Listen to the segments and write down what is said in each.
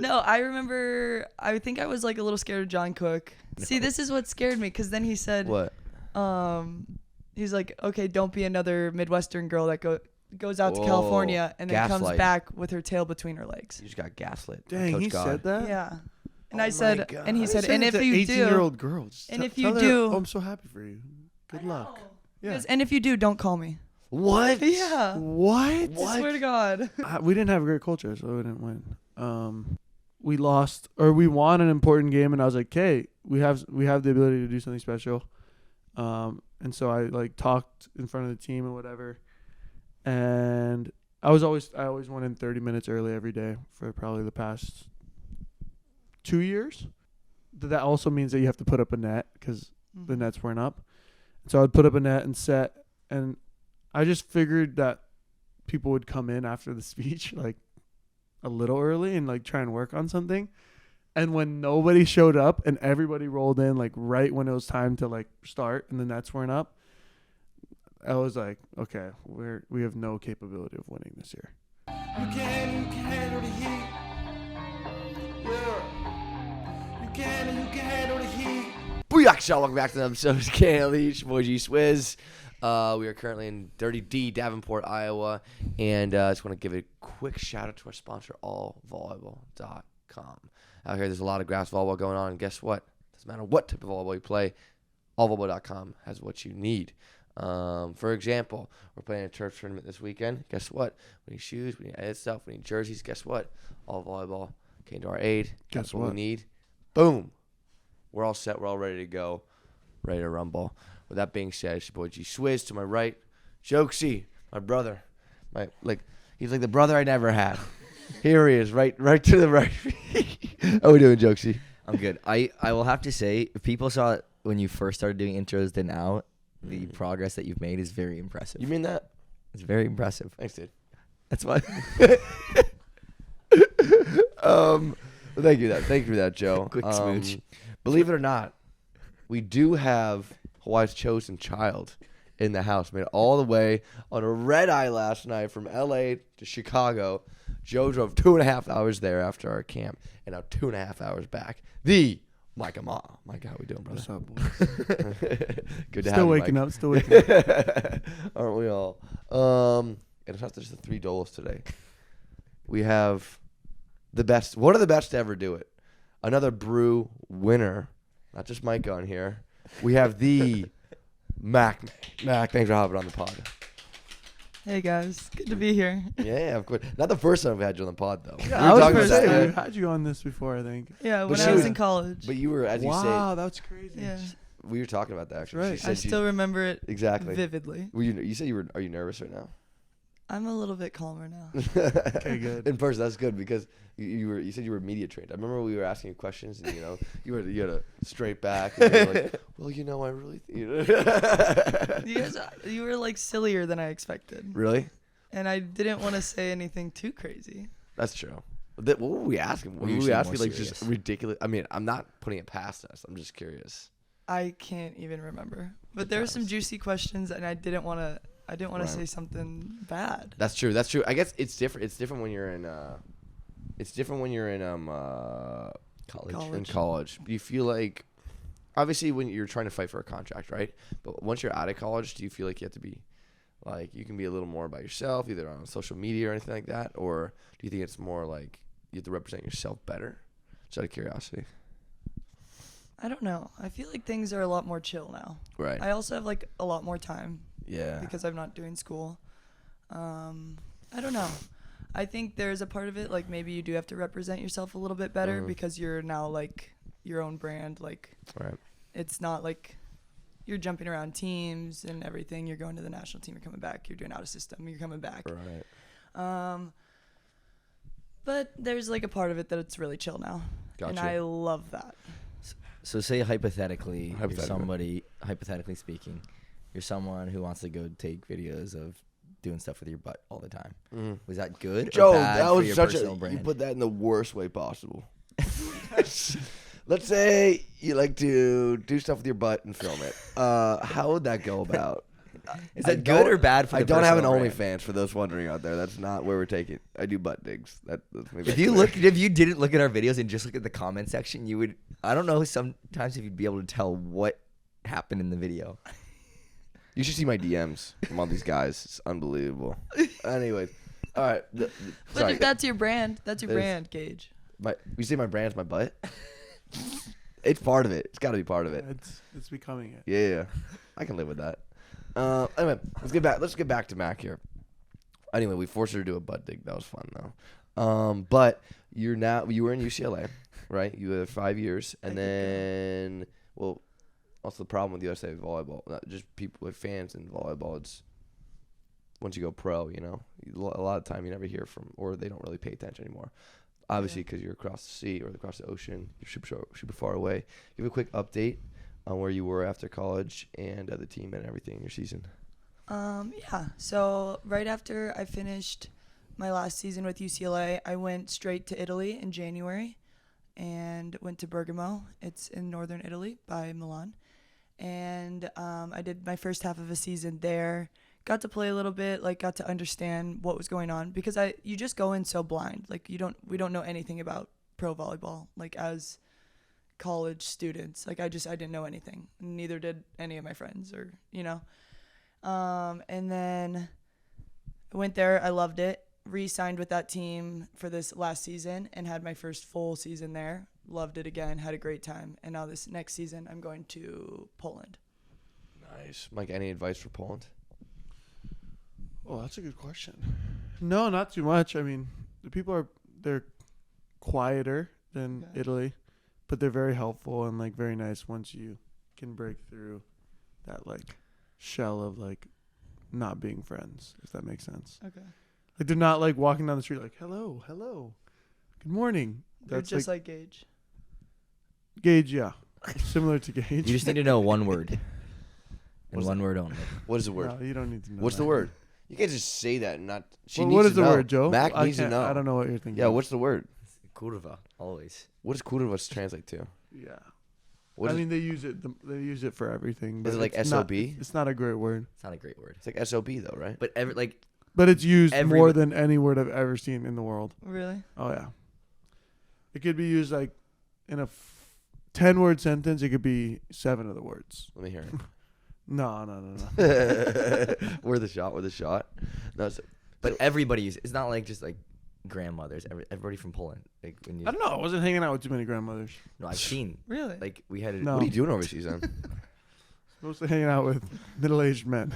No, I remember. I think I was like a little scared of John Cook. No. See, this is what scared me because then he said, "What?" He's like, "Okay, don't be another Midwestern girl that goes out to California and then comes back with her tail between her legs." You just got gaslit. Dang, Coach he God. said that. Yeah. And I said, God. and he said, and if you 18-year-old girl, and if you do, I'm so happy for you. Good luck. Yeah. And if you do, don't call me. What? Yeah. What? I swear to God. We didn't have a great culture, so we didn't win. We lost, or we won an important game, and I was like, "Okay, we have the ability to do something special." And so I like talked in front of the team and whatever, and I always went in 30 minutes early every day for probably the past 2 years. That also means that you have to put up a net because the nets weren't up. So I'd put up a net and set, and I just figured that people would come in after the speech like a little early and like try and work on something. And when nobody showed up and everybody rolled in like right when it was time to like start and the nets weren't up, I was like, okay, we have no capability of winning this year. You can handle the heat. Yeah. You can handle the heat. Booyah, y'all. Welcome back to the episode of Can't Leash, boy G Swizz. We are currently in Dirty D, Davenport, Iowa. And I just want to give a quick shout out to our sponsor, allvolleyball.com. Out here, there's a lot of grass volleyball going on. And guess what? Doesn't matter what type of volleyball you play, allvolleyball.com has what you need. For example, we're playing a turf tournament this weekend. Guess what? We need shoes, we need edit stuff, we need jerseys. Guess what? All volleyball came to our aid. Guess what we need. Boom. We're all set. We're all ready to go. Ready to rumble. With that being said, it's your boy G Swizz to my right. Jokesy, my brother. He's like the brother I never had. Here he is, right to the right. How we doing, Jokesy? I'm good. I will have to say, if people saw it when you first started doing intros to now, the progress that you've made is very impressive. You mean that? It's very impressive. Thanks, dude. That's why. Thank you for that, Joe. Quick smooch. Believe it or not, we do have Hawaii's chosen child in the house. Made it all the way on a red eye last night from L.A. to Chicago. Joe drove 2.5 hours there after our camp, and now 2.5 hours back. The Micah Ma. Micah, how we doing, brother? What's up, boys? Good to still have you, waking Mike. up. Still waking up. Aren't we all? And it's not just the 3 dollars today. We have the best, one of the best to ever do it. Another brew winner, not just Micah on here. We have the Mac. Mac, thanks for hopping on the pod. Hey guys, good to be here. Yeah, of course. Not the first time we had you on the pod, though. Yeah, we I were was talking going about to say, that. we had you on this before, I think. Yeah, when But I was she- in college. But you were, as you Wow, say, that's crazy. Yeah, we were talking about that actually. That's right. She said I still remember it exactly. vividly. You said you were. Are you nervous right now? I'm a little bit calmer now. Okay, good. In person, that's good because you said you were media trained. I remember we were asking you questions and you had a straight back. And you were like, well, I really You were like sillier than I expected. Really? And I didn't want to say anything too crazy. That's true. What were we asking? We're What were we usually asking? more Like just serious. ridiculous. I mean, I'm not putting it past us. I'm just curious. I can't even remember. But there were some juicy questions, and I didn't want to Right. say something bad. That's true. That's true. I guess it's different. It's different when you're in. College. In college. Do you feel like, obviously, when you're trying to fight for a contract, right? But once you're out of college, do you feel like you have to be, like, you can be a little more by yourself, either on social media or anything like that, or do you think it's more like you have to represent yourself better? Just out of curiosity. I don't know. I feel like things are a lot more chill now. Right. I also have like a lot more time Yeah. because I'm not doing school. I don't know. I think there's a part of it, like maybe you do have to represent yourself a little bit better because you're now like your own brand. Like, Right. it's not like you're jumping around teams and everything. You're going to the national team, you're coming back. You're doing out of system, you're coming back. Right. But there's like a part of it that it's really chill now. Gotcha. And I love that. So say hypothetically, you're Hypothetically. somebody, hypothetically speaking, you're someone who wants to go take videos of doing stuff with your butt all the time. Was that good Joe, or bad that for was your such personal a. brand? You put that in the worst way possible. Let's say you like to do stuff with your butt and film it. How would that go about? Is that good or bad for the I don't have an personal brand? OnlyFans for those wondering out there. That's not where we're taking. I do butt digs. That's maybe If you didn't look at our videos and just look at the comment section, you would. I don't know. Sometimes if you'd be able to tell what happened in the video. You should see my DMs from all these guys. It's unbelievable. Anyways, all right. But Sorry. if that's your brand, that's your It is. brand, Gage. You say my brand's my butt? It's part of it. It's got to be part of it. It's becoming it. Yeah. I can live with that. Anyway, let's get back to Mac here. Anyway, we forced her to do a butt dig. That was fun though. But you were in UCLA, right? You had 5 years, and then also the problem with USA volleyball, not just people like fans in volleyball. It's once you go pro, a lot of time you never hear from, or they don't really pay attention anymore. Obviously, because you're across the sea or across the ocean, you're super far away. Give a quick update on where you were after college and the team and everything in your season. Yeah. So right after I finished my last season with UCLA, I went straight to Italy in January and went to Bergamo. It's in northern Italy by Milan. And I did my first half of a season there. Got to play a little bit, got to understand what was going on because you just go in so blind. We don't know anything about pro volleyball, as college students. I didn't know anything. Neither did any of my friends and then I went there. I loved it. Re-signed with that team for this last season and had my first full season there. Loved it again. Had a great time. And now this next season, I'm going to Poland. Nice. Mike, any advice for Poland? Oh, that's a good question. No, not too much. I mean, the people they're quieter than Italy, but they're very helpful and very nice once you can break through that shell of not being friends, if that makes sense. Okay. They're not walking down the street hello, good morning. They're That's just like Gage. Gage, yeah. Similar to Gage. You just need to know one word. And one word only. What is the word? No, you don't need to know. What's that. the word? You can't just say that and not. What is the word, Joe? Mac needs to know. I don't know what you're thinking. Yeah, what's the word? Kurva, always. What does kurva translate to? Yeah. What is they use it. They use it for everything. But Is it like it's SOB? It's not a great word. It's not a great word. It's like SOB though, right? But But it's used more Every- than any word I've ever seen in the world. Really? Oh yeah. It could be used in a 10-word sentence. It could be 7 of the words. Let me hear No. it. We're the shot. No, but everybody uses. It's not just grandmothers. Everybody from Poland. When you. I don't know. I wasn't hanging out with too many grandmothers. No, I've seen. Really? We had. No. What are you doing overseas then? Mostly hanging out with middle-aged men.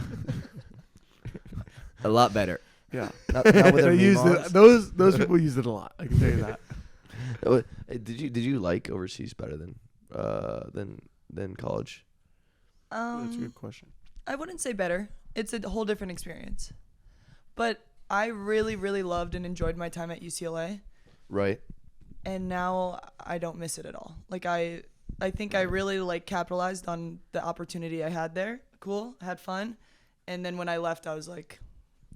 A lot better. Yeah. not with their They used memoirs? it. Those people used it a lot. I can tell you that. Did you like overseas better than college? That's a good question. I wouldn't say better. It's a whole different experience. But I really, really loved and enjoyed my time at UCLA. Right. And now I don't miss it at all. I think I really capitalized on the opportunity I had there. Cool. Had fun. And then when I left, I was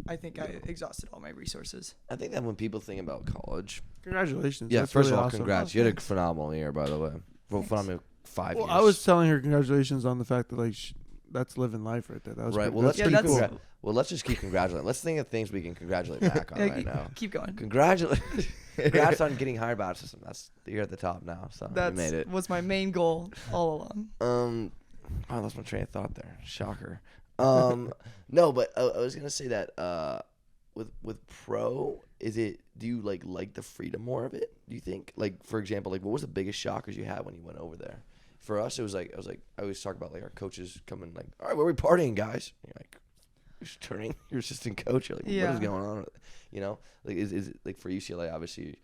I think I exhausted all my resources. I think that when people think about college. Congratulations. Yeah, That's first really of all, awesome. congrats. Oh, You had a thanks. phenomenal year, by the way. Well, phenomenal 5 Well, years. I was telling her congratulations on the fact that that's living life right there. That was right. pretty, Well, let's that's Yeah, pretty that's- cool. well, let's just keep congratulating. Let's think of things we can congratulate Mac on right now. Keep going. Congrats on getting hired by our system. You're at the top now, so you That made it. was my main goal all along. I lost my train of thought there. Shocker. No, but I was gonna say that with pro, do you like the freedom more of it? Do you think for example, what was the biggest shockers you had when you went over there? For us, it was I always talk about our coaches coming all right, where are we partying, guys? And you're you're just turning your assistant coach. You're what is going on? Is it for UCLA? Obviously,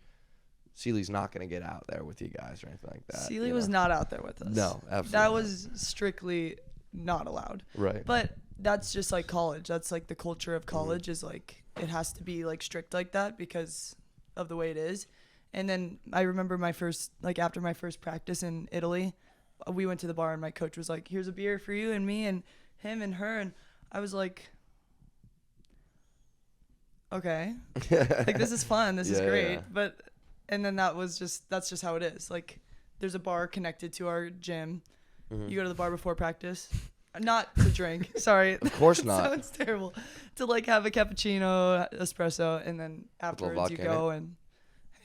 Sealy's not gonna get out there with you guys or anything like that. Sealy was not out there with us. No, absolutely. That not. was strictly not allowed. right. But that's just college. That's the culture of college is it has to be strict like that because of the way it is. And then I remember my first after my first practice in Italy, we went to the bar and my coach was like, "Here's a beer for you and me and him and her," and I was like, "Okay, this is fun. This is great." Yeah. But and then that's just how it is. There's a bar connected to our gym. Mhm. You go to the bar before practice. Not to drink. Sorry. Of course That not. sounds terrible. To like have a cappuccino, espresso, and then afterwards vodka you in go and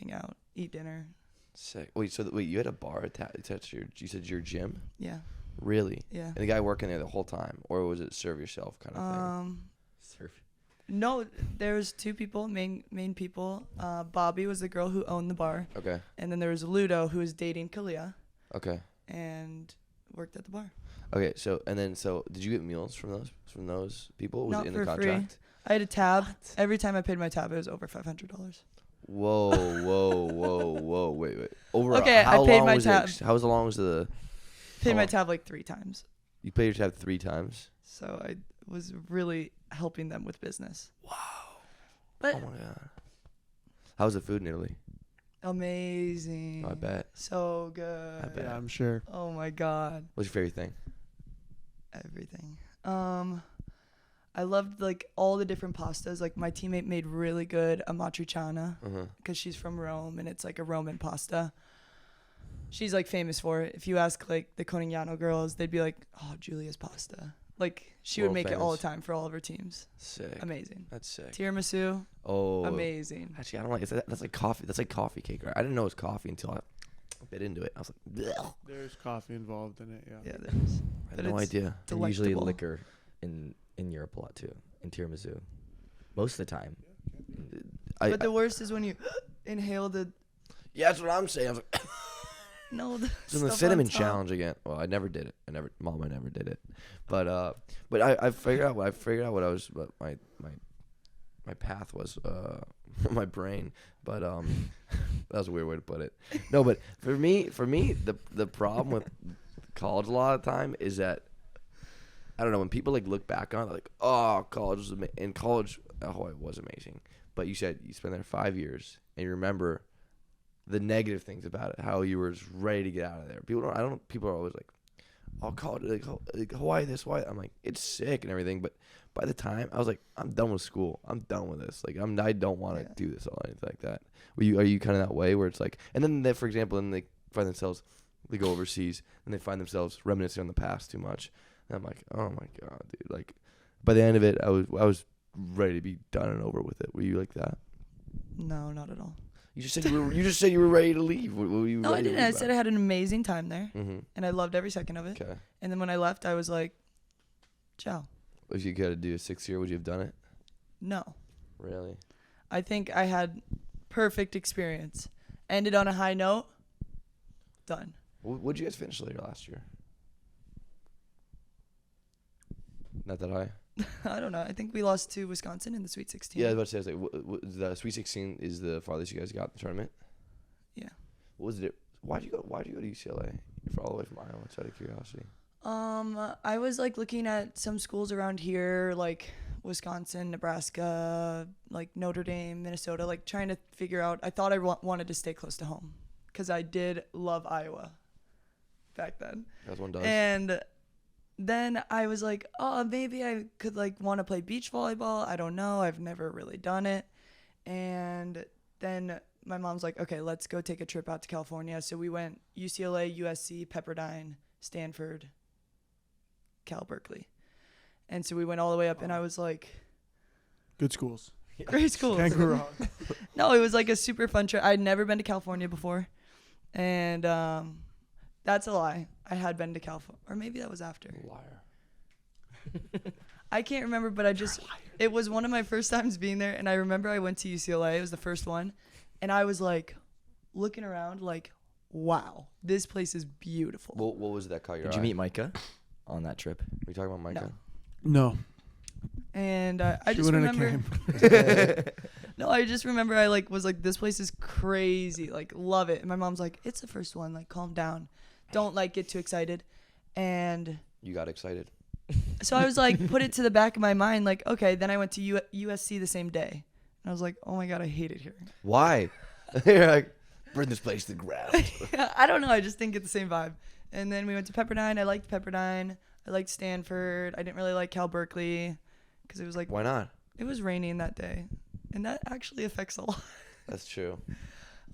hang out, eat dinner. Sick. Wait, so wait, you had a bar attached to you said your gym? Yeah. Really? Yeah. And the guy working there the whole time, or was it serve yourself kind of thing? Surf. No, there was two people, main people. Bobby was the girl who owned the bar, Okay. and then there was Ludo who was dating Kalia Okay. and worked at the bar. Okay. So did you get meals from those people? Was Not it in for the free. contract? I had a tab. Every time I paid my tab, it was over $500. Whoa. Wait. Over Okay, how I paid long my was tab. it? How long was the? Paid How my long? tab like 3 times. You paid your tab 3 times. So I was really helping them with business. Wow. But Oh my god. How's the food in Italy? amazing. I bet. So good. I bet. Yeah, I'm sure. Oh my god. What's your favorite thing? Everything. I loved like all the different pastas. Like my teammate made really good amatriciana because she's from Rome and it's like a Roman pasta. She's like famous for it. If you ask like the Conigliano girls, they'd be like, "Oh, Julia's pasta." Like she would World make it all the famous. time for all of her teams. Sick. Amazing. That's sick. Tiramisu, Oh. amazing. Actually, I don't like. That's like coffee. That's like coffee cake, right? I didn't know it was coffee until I bit into it. I was like, "Bleh." There's coffee involved in it. Yeah. Yeah, there is. I But had no it's idea. And usually delectable. liquor in Europe a lot too. In tiramisu, most of the time. But the worst is when you inhale the Yeah, that's what I'm saying. I was like, no. it's in the stuff on cinnamon top. challenge again. Well, I never did it. Mama never did it. But I figured out what my path was. My brain. But that was a weird way to put it. No, but for me, the problem with college a lot of the time is that I don't know, when people like look back on it, they're like, oh, college was in college. Oh, it was amazing. But you said you spent there 5 years and you remember the negative things about it, how you were just ready to get out of there. People are always like, oh, college, like Hawaii this, Hawaii. I'm like, it's sick and everything. But by the time I was like, I'm done with school. I'm done with this. Like I don't want to do this or anything like that. Are you kind of that way where it's like, and then they, for example, then they find themselves, they go overseas and they find themselves reminiscing on the past too much. And I'm like, oh my god, dude. Like by the end of it, I was ready to be done and over with it. Were you like that? No, not at all. You just said you were ready to leave. What were you No, I ready to didn't. I leave said I had an amazing time there, Mm-hmm. and I loved every second of it. Okay. And then when I left, I was like, ciao. If you got to do a 6th year, would you have done it? No. Really? I think I had perfect experience. Ended on a high note. Done. Would you guys finish later last year? Not that high. I don't know. I think we lost to Wisconsin in the Sweet 16. Yeah, I was about to say, I was like, the Sweet 16 is the farthest you guys got in the tournament. Yeah. What was it? Why'd you go to UCLA? You're all the way from Iowa. Just out of curiosity. I was like looking at some schools around here, like Wisconsin, Nebraska, like Notre Dame, Minnesota, like trying to figure out. I thought I wanted to stay close to home because I did love Iowa back then. That's one does. And then I was like, oh, maybe I could like want to play beach volleyball. I don't know. I've never really done it. And then my mom's like, okay, let's go take a trip out to California. So we went UCLA, USC, Pepperdine, Stanford, Cal Berkeley. And so we went all the way up and I was like, Good schools. great schools. Can't go wrong. No, it was like a super fun trip. I'd never been to California before. And that's a lie. I had been to California. Or maybe that was after. Liar. I can't remember, but it was one of my first times being there. And I remember I went to UCLA. It was the first one. And I was like looking around like, wow, this place is beautiful. What was it that caught your eye? Did you meet Micah on that trip? Were you talking about Micah? No. And I She just went in a remember. No, I just remember I like was like, this place is crazy. Like, love it. And my mom's like, it's the first one. Like, calm down. Don't like get too excited. And You got excited. so I was like, put it to the back of my mind. Like, okay. Then I went to USC the same day. And I was like, oh my God, I hate it here. Why? You're like, bring this place to the ground. I don't know. I just didn't get the same vibe. And then we went to Pepperdine. I liked Pepperdine. I liked Stanford. I didn't really like Cal Berkeley because it was like, Why not? it was raining that day. And that actually affects a lot. That's true.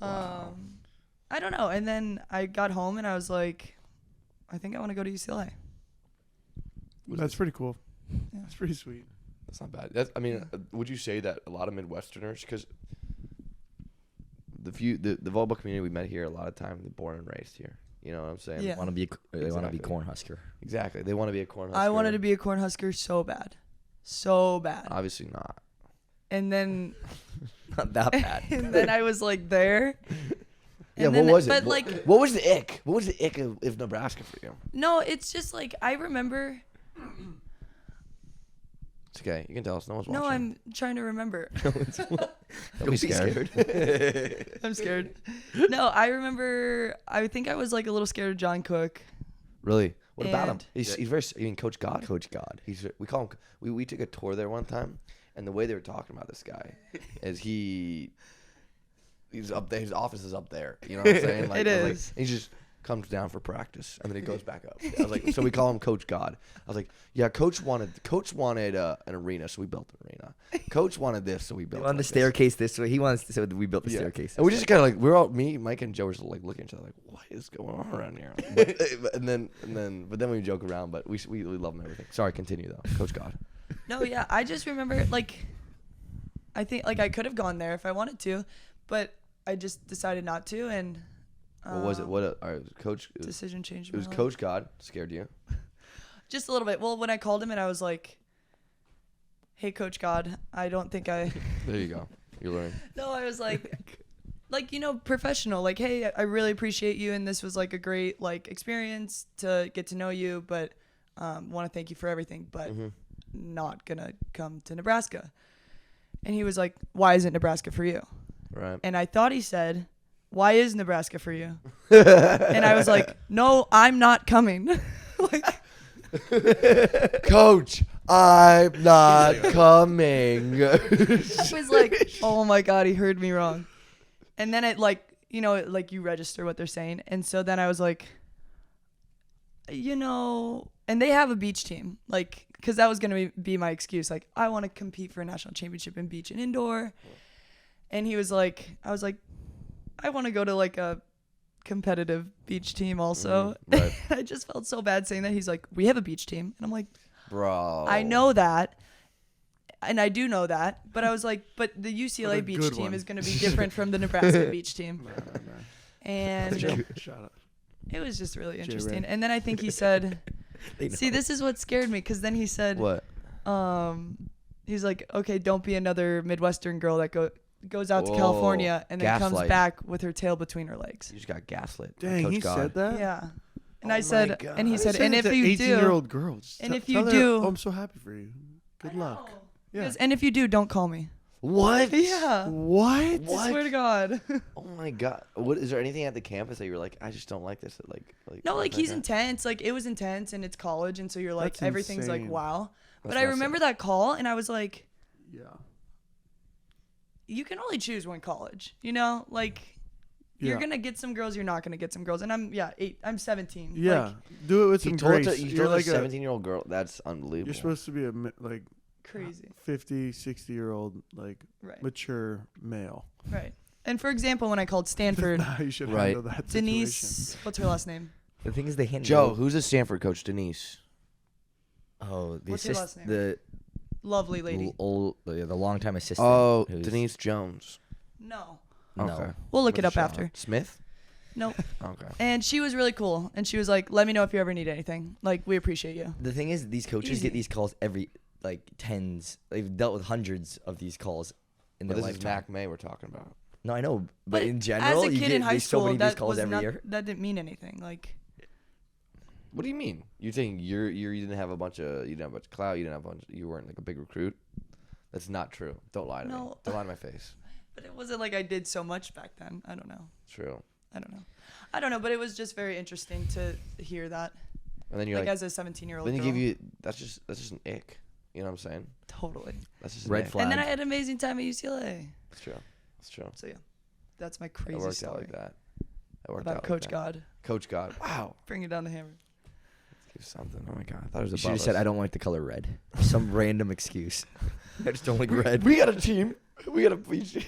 Wow. I don't know. And then I got home and I was like, I think I want to go to UCLA. That's pretty cool. Yeah. That's pretty sweet. That's not bad. I mean, would you say that a lot of Midwesterners, because the volleyball community we met here, a lot of time they're born and raised here. You know what I'm saying? Yeah. They want to be Exactly. Cornhusker. Exactly. They want to be a Cornhusker. I wanted to be a Cornhusker so bad. So bad. Obviously not. And then Not that bad. and then I was like there. Yeah, And what then- was it? But What was the ick? What was the ick of Nebraska for you? no, it's just like I remember. It's okay. You can tell us. No one's watching. No, I'm trying to remember. Don't be scared. I'm scared. No, I remember. I think I was like a little scared of John Cook. Really? What about him? And- He's very. I mean, Coach God. Coach God. We call him. We took a tour there one time, and the way they were talking about this guy is he's up there. His office is up there. You know what I'm saying? Like, It I was like, is. he just comes down for practice, and then he goes back up. I was like, so we call him Coach God. I was like, yeah, Coach wanted an arena, so we built an arena. Coach wanted this, so we built. On the this. staircase this way. He wants to, so we built the staircase. And we just kind of like me, Mike, and Joe were just like looking at each other like, what is going on around here? but then we joke around, but we love him and everything. Sorry, continue though, Coach God. No, yeah, I just remember like, I think like I could have gone there if I wanted to, but I just decided not to, and. What was it? Coach? Decision changed. It was my life. Coach God scared you. Just a little bit. Well, when I called him and I was like, "Hey, Coach God, I don't think I." There you go. You learn. No, I was like, professional. Like, hey, I really appreciate you, and this was like a great like experience to get to know you, but want to thank you for everything, but not gonna come to Nebraska. And he was like, "Why isn't Nebraska for you?" Right. And I thought he said, "Why is Nebraska for you?" And I was like, "No, I'm not coming." Like, Coach, I'm not coming. I was like, "Oh my God, he heard me wrong." And then it like, like you register what they're saying. And so then I was like, and they have a beach team, like, because that was going to be my excuse. Like, I want to compete for a national championship in beach and indoor. And he was like, I was like, I want to go to like a competitive beach team also. Right. I just felt so bad saying that. He's like, we have a beach team. And I'm like, Bro. I know that. And I do know that. But I was like, but the But a UCLA beach good team one. is going to be different from the Nebraska beach team. No. And Shut up. it was just really J-Ray. interesting. And then I think he said, They know. see, this is what scared me. Because then he said, What? he's like, okay, don't be another Midwestern girl that goes out to Whoa. California and then comes Gaslight. back with her tail between her legs. You just got gaslit. by Dang, Coach he God. said that? Yeah. And Oh I my said, God. and he said, Say and that if to you 18-year-old do, girl. Just and if tell you her, do- oh, I'm so happy for you. Good luck. He Yeah. goes, and if you do, don't call me. What? Yeah. What? I swear to God. Oh my God. What is there anything at the campus that you're like, I just don't like this? Like No, like he's that? intense. Like it was intense and it's college. And so you're like, That's everything's like, insane. wow. But That's I messed remember up. that call and I was like, Yeah. you can only choose one college, like you're going to get some girls, you're not going to get some girls. And I'm 17. Yeah. Like, Do it with He some told, grace. you You're told like a a 17-year-old girl. That's unbelievable. You're supposed to be like crazy. 50, 60-year-old like Right. mature male. Right. And for example, when I called Stanford, Nah, you should Right. handle that situation. Denise, what's her last name? The thing is, they hand Joe, who's the Stanford coach? Denise. Oh, the What's her last name? the Lovely lady. the longtime assistant. Oh, who's- Denise Jones. No. No. Okay. We'll look What it a up shout after. out. Smith? Nope. Okay. And she was really cool. And she was like, let me know if you ever need anything. Like, we appreciate you. The thing is, these coaches Easy. get these calls every tens. They've dealt with hundreds of these calls in But their this is lifetime. Mac May we're talking about. No, I know, but in general, as a you kid get in high there's so school, many of these that calls was every not, year. that didn't mean anything. Like, What do you mean? You think you didn't have a bunch of clout, you weren't like a big recruit? That's not true. Don't lie to me. No. Don't lie to my face. but it wasn't like I did so much back then. I don't know. True. I don't know. But it was just very interesting to hear that. And then you're Like, like, as a 17-year-old then they girl. give you that's just an ick. You know what I'm saying? Totally. That's just Red an ick. flag. And then I had an amazing time at UCLA. It's true. It's true. So, yeah. That's my It crazy worked out story like that. It worked about out Coach like that. God. Coach God. Wow. Bring it down the hammer. Give something. Oh my God. I thought it was You above should have said, us. "I don't like the color red." Some random excuse. I just don't like red. We got a team. We got a beach.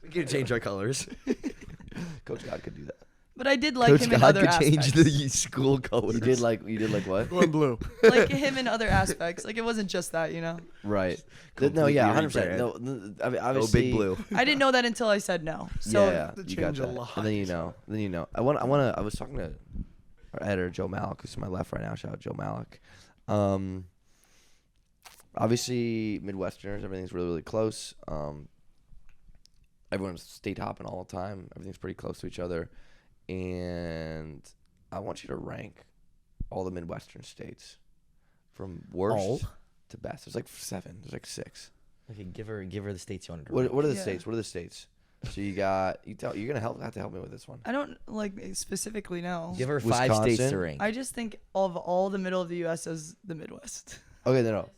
We can change our colors. Coach God could do that. But I did like Coach him in God other could change aspects. the school colors. You did like what? Blue and blue. Like him in other aspects. Like it wasn't just that, you know. Right. No, yeah, Completely 100%. rewrite. No, I mean, Oh, obviously, big blue. I didn't know that until I said no. So yeah, That you got changed a that. lot. And then you know. I was talking to our editor Joe Malik, who's to my left right now. Shout out Joe Malik. Obviously Midwesterners, everything's really, really close. Everyone's state hopping all the time. Everything's pretty close to each other. And I want you to rank all the Midwestern states from worst All? to best. There's like 7. There's like 6. Okay, give her the states you wanted to. What are the Yeah. states? What are the states? So you're gonna have to help me with this one. I don't like specifically know. Give her 5 states to Wisconsin. rank. I just think of all the middle of the U.S. as the Midwest. Okay, no.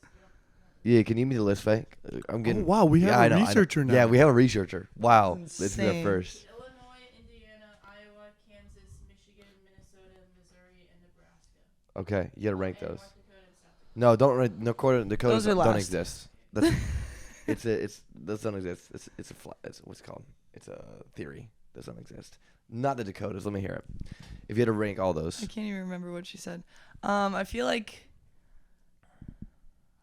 Yeah, can you give me the list, fake? I'm getting. Oh, wow, we have yeah, a I know. researcher now. Yeah, we have a researcher. Wow, let's do that Insane. first. Illinois, Indiana, Iowa, Kansas, Michigan, Minnesota, Missouri, and Nebraska. Okay, you gotta rank And those. North Dakota and South Dakota. No, don't rank. No, Dakotas Those are don't last. exist. That's those don't exist. It's what's it called? It's a theory. Those don't exist. Not the Dakotas. Let me hear it. If you had to rank all I those, can't even remember what she said. I feel like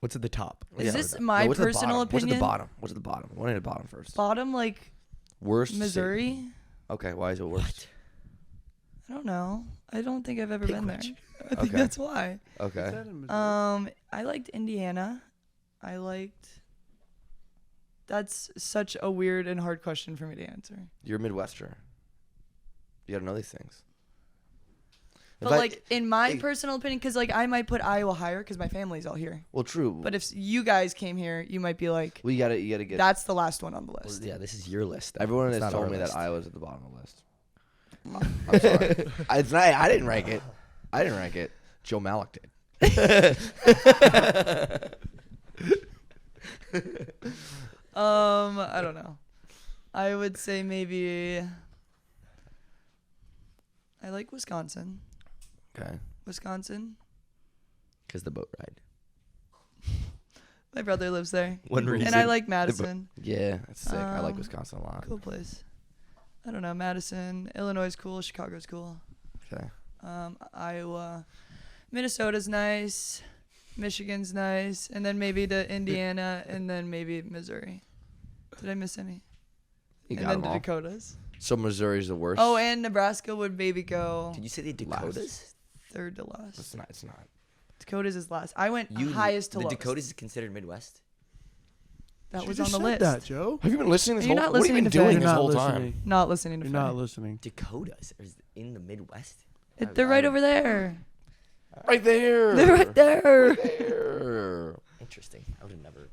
What's at the top? Is Yeah, this no, my what's at the personal bottom? What's at the opinion? bottom? What's at the bottom? One at the bottom first. bottom like Worst state. Missouri. Okay, why is it worst? I don't know. I don't think I've ever Pick been there. which. I think Okay. that's why. Okay. I liked Indiana. I liked. That's such a weird and hard question for me to answer. You're a Midwesterner. You gotta know these things. But like in my personal opinion, because like I might put Iowa higher because my family's all here. well, true. But if you guys came here, you might be like, you gotta get. that's the last one on the Well, list. yeah, this is your list. Everyone It's has not told our me list. that Iowa's at the bottom of the list. I'm sorry. It's not. I didn't rank it. I didn't rank it. Joe Malik did. I don't know. I would say maybe. I like Wisconsin. Okay. Wisconsin. Because the boat ride. My brother lives there. One reason. And I like Madison. Yeah, that's sick. I like Um, Wisconsin a lot. Cool place. I don't know. Madison. Illinois is cool. Chicago's cool. Okay. Iowa. Minnesota's nice. Michigan's nice. And then maybe to Indiana. And then maybe Missouri. Did I miss any? You And got then them the all. Dakotas. So Missouri's the worst. Oh, and Nebraska would maybe go Did you say the Dakotas? third to last. It's not. It's not. Dakotas is last. I went You highest to the lowest. Dakotas is considered Midwest. That She was just on the said list. that, Joe. Have you been listening this You're whole? not What have you listening been to doing Faye. You're this not whole listening. time? Not listening to You're Faye. not listening. Dakotas is in the Midwest. They're right over there. Right there. They're right there. There. Interesting. I would have never.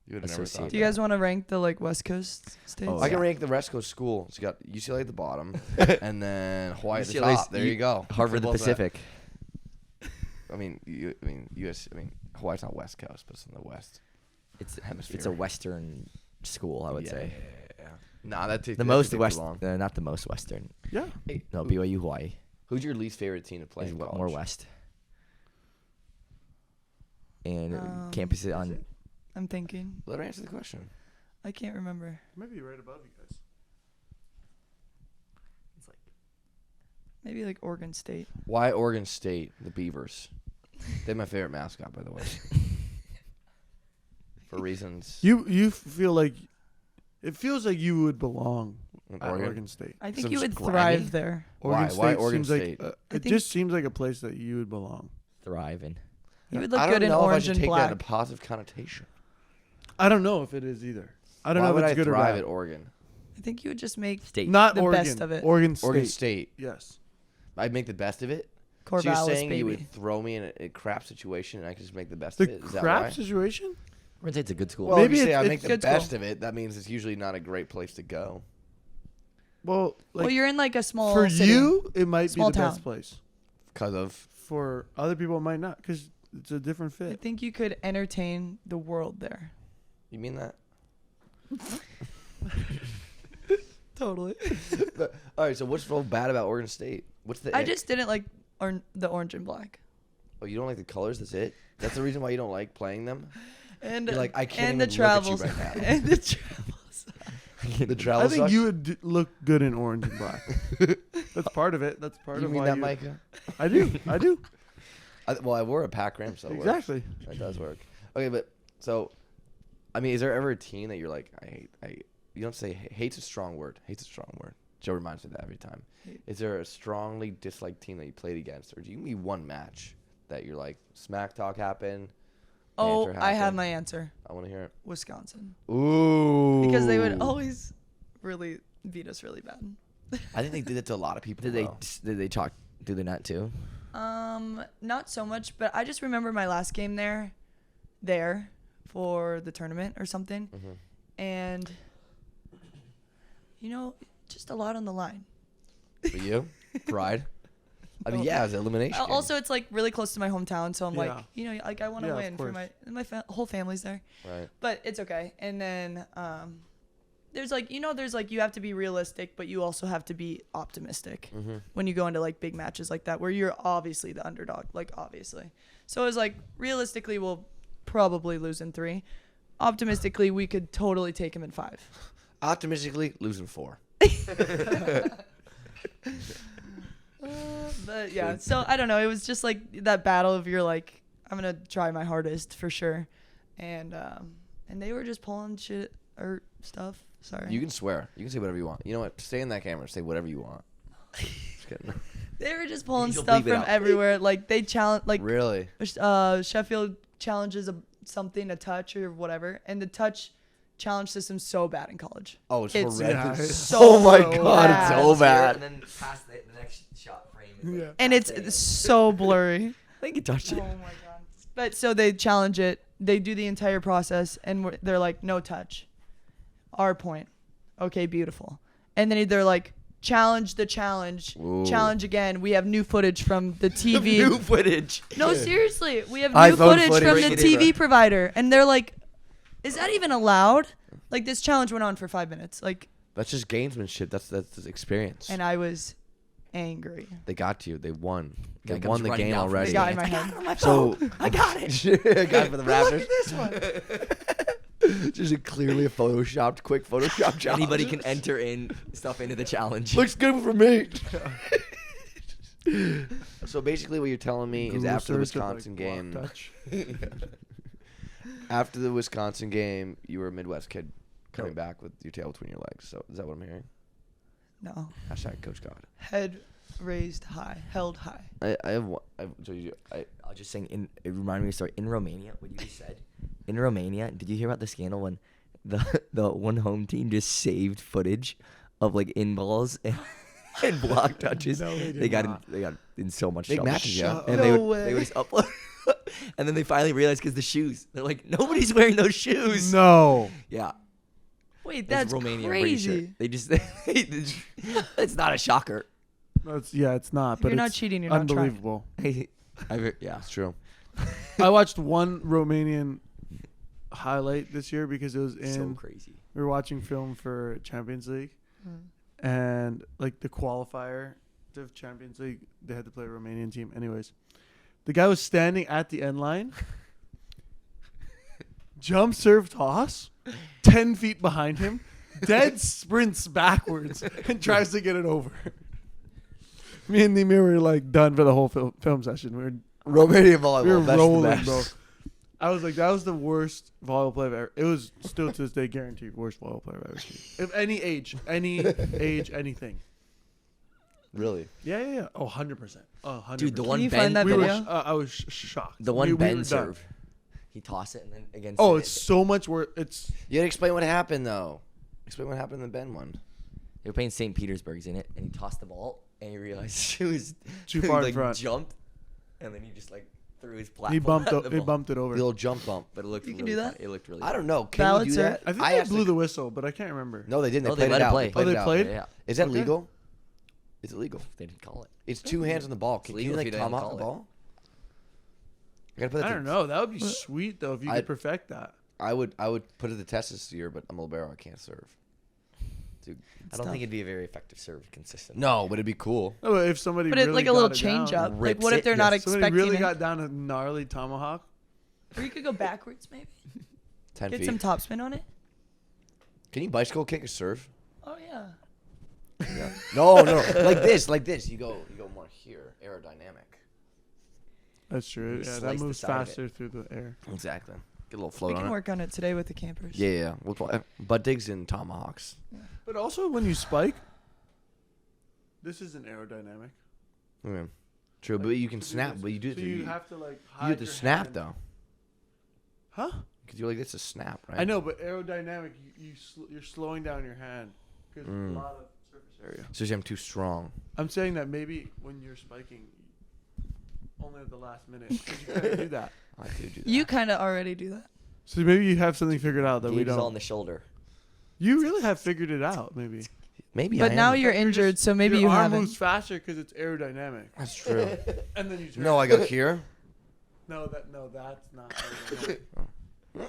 You would have never Associate thought. Do you guys want to rank the like West Coast states? Oh, I can yeah. rank the West Coast school. It's got UCLA at the bottom, and then Hawaii at the UCLA's top. There you go. Harvard the Simple as that. Pacific. I mean, US. I mean, Hawaii's not West Coast, but it's in the West It's hemisphere. a Western school, I would say. Yeah. Nah, that takes The that most takes West, too long. not the most Western. Yeah. No, BYU Hawaii Who's your least favorite team to play is in more college? West. And Is campus on. it? I'm thinking. Let her answer the question. I can't remember. Maybe right above you guys. It's like Maybe like Oregon State. Why Oregon State? The Beavers. They're my favorite mascot, by the way. For reasons. You feel like it feels like you would belong in at Oregon State. I think Some you would grimy? thrive there. Oregon Why? State Why Oregon seems State? Like, I it think- just seems like a place that you would belong. thriving. You would I look don't good in know if I orange should and take that in a black. positive connotation. I don't know if it is either. I don't Why know would if I it's good or thrive bad. at Oregon? I think you would just make State. Not the Oregon. best of it. Oregon State. Oregon State. Yes. I'd make the best of it. So Corvallis, you're saying baby. you would throw me in a crap situation and I could just make the best The of it? Is that crap why? situation? Oregon State's a good school. Well, Maybe if you say it's- I make it's the good best school. of it, that means it's usually not a great place to go. Well, like well, you're in like a small for city. you, it might Small be the best town. place. Because of For other people, it might not, because it's a different I fit. think you could entertain the world there. you mean that? Totally. All right. So what's so bad about Oregon State? What's the? I ick? just didn't like the orange and black. Oh, you don't like the colors? That's it. That's the reason why you don't like playing them. And You're like, I can't and the even look at you travels right now. and the travels. The travel I think sucks? you would look good in orange and black. That's part of it. That's part You of mean why that, you. Micah? I do. I do. Well, I wore a Pac Ram, so it works. Exactly. That does work. Okay, but so, I mean, is there ever a team that you're like, I hate? You don't say hate's a strong word. Hate's a strong word. Joe reminds me of that every time. Is there a strongly disliked team that you played against, or do you give me one match that you're like, smack talk happened? Oh, banter I have happened? my answer. I want to hear it. Wisconsin. Ooh. Because they would always really beat us really bad. I think they did it to a lot of people. Did though. they talk? Do they not too? Not so much, but I just remember my last game there for the tournament or something. Mhm. And, just a lot on the line. For you? Pride? I mean, No. yeah, it was an elimination. game. Also, it's like really close to my hometown, so I'm Yeah. like, I want to Yeah, of win for course. my whole family's there. Right. But it's okay. And then there's like you have to be realistic, but you also have to be optimistic Mm-hmm. when you go into like big matches like that where you're obviously the underdog, like obviously. So it's like realistically we'll probably lose in 3. Optimistically we could totally take him in 5. Optimistically, losing 4. But yeah, so I don't know. It was just like that battle of you're like, I'm gonna try my hardest for sure, and they were just pulling shit or stuff. Sorry. You can swear. You can say whatever you want. You know what? Stay in that camera. Say whatever you want. Just kidding. They were just pulling You'll stuff bleep it from out. everywhere. Like they challenge, like Really? Sheffield challenges a touch or whatever, and the touch challenge system's so bad in collge. Oh, it's It's- horrendous. Yeah, it's so oh my god, bad. it's so bad. And then past the next shot frame. Yeah. And it's so blurry. I think you touched Oh it. my god. But so they challenge it. They do the entire process, and they're like, no touch. Our point. Okay, beautiful. And then they're like, challenge the challenge. Ooh. Challenge again. We have new footage from the TV. New footage. No, seriously. We have new iPhone footage footage. from Break the it in, TV provider. And they're like, is that even allowed? Like, this challenge went on for 5 minutes. Like, That's just gamesmanship. That's experience. and I was angry. They got you. They won. They Guy won comes the running game down from They already. the got in my head. So I got it. guy for the Raptors. This one. Just clearly a photoshopped, quick Photoshop challenge. Anybody can enter in stuff into the challenge. Looks good for me. So basically, what you're telling me is Google after the search of, like, Wisconsin block game, touch. after the Wisconsin game, you were a Midwest kid coming back with your tail between your legs. So is that what I'm hearing? No. Hashtag Coach God. Head raised high. Held high. I have one. I I'll just saying. It reminded me of a story in Romania. What you just said. In Romania, did you hear about the scandal when the one home team just saved footage of like in balls and block touches? No, they did they got not. they got in so much Big trouble. matches, yeah. And No they would way. just upload. And then they finally realized because the shoes. They're like, nobody's wearing those shoes. No. Yeah. Wait, That's that's Romania. I'm pretty sure. crazy. They just. It's not a shocker. It's not. If But you're not it's cheating, you're not trying. unbelievable. Yeah. it's true. I watched one Romanian highlight this year because it was So in. crazy. We were watching film for Champions League, Mm. and like the qualifier to Champions League, they had to play a Romanian team. Anyways, the guy was standing at the end line, jump serve toss, 10 feet behind him, dead sprints backwards and tries to get it over. Me and Nimir were like done for the whole film session. We were Romanian volleyball. That's rolling, the best. bro. I was like, that was the worst volleyball play I've ever. It was still to this day guaranteed worst volleyball play I've ever seen. If any age, anything. Really? Yeah. Oh, 100%. Oh, 100%. Dude, the Can one you Ben. find that we were. video? I was shocked. The one We were Ben done. serve. He tossed it and then against. Oh, it. it's so much worse. It's You gotta explain what happened though. Explain what happened in the Ben one. They were playing St. Petersburg's in it, and he tossed the ball, and he realized she was Too far in like, front. Jumped, and then he just like threw his platform. he bumped. at the He ball. bumped it over. The old jump bump. But it looked. You can really do that? funny. It looked really. I don't know. Can Valid you do serve? that? I think they asked blew the- the whistle, but I can't remember. No, they didn't. They No, played let it it out. play. They played Oh, it they out. played? Yeah, Is that Okay. legal? It's illegal. they didn't call it. It's 2 hands on the ball. Can you legal if like you don't tomahawk call the it. ball? I gotta put that I to- don't know. That would be sweet though if you I- could perfect that. I would put it to the test this year, but I'm a libero. I can't serve. Dude. I don't tough. think it'd be a very effective serve consistent. No, but it'd be cool. No, but if somebody But really it's like a got little it change down, up. Like, rips what if it, they're not Somebody expecting really it? got down a gnarly tomahawk. Or you could go backwards, maybe. 10 Get feet. some topspin on it. Can you bicycle kick or serve? Oh yeah. Yeah. No. Like this. You go more here. Aerodynamic. That's true. You Yeah, slice that the moves side of it. faster through the air. Exactly. Get a little float We on can it. work on it today with the campers. Yeah. We'll play butt digs and tomahawks. But also when you spike, this isn't aerodynamic. Yeah. True, but you can to do snap. this. But you do. So you have to like you hide have to your snap hand. though. Huh? Because you're like this is snap, right? I know, but aerodynamic, you're slowing down your hand because Mm. a lot of surface area. So I'm too strong. I'm saying that maybe when you're spiking, only at the last minute, 'cause you kind of do that. I do that. You kind of already do that. So maybe you have something figured out that we Gabe's don't. on the shoulder. You really have figured it out, maybe. Maybe. But I now am. you're You're injured, just- so maybe your you arm haven't. moves faster because it's aerodynamic, That's true. and then you turn. No, I go here. No, that's not. aerodynamic. You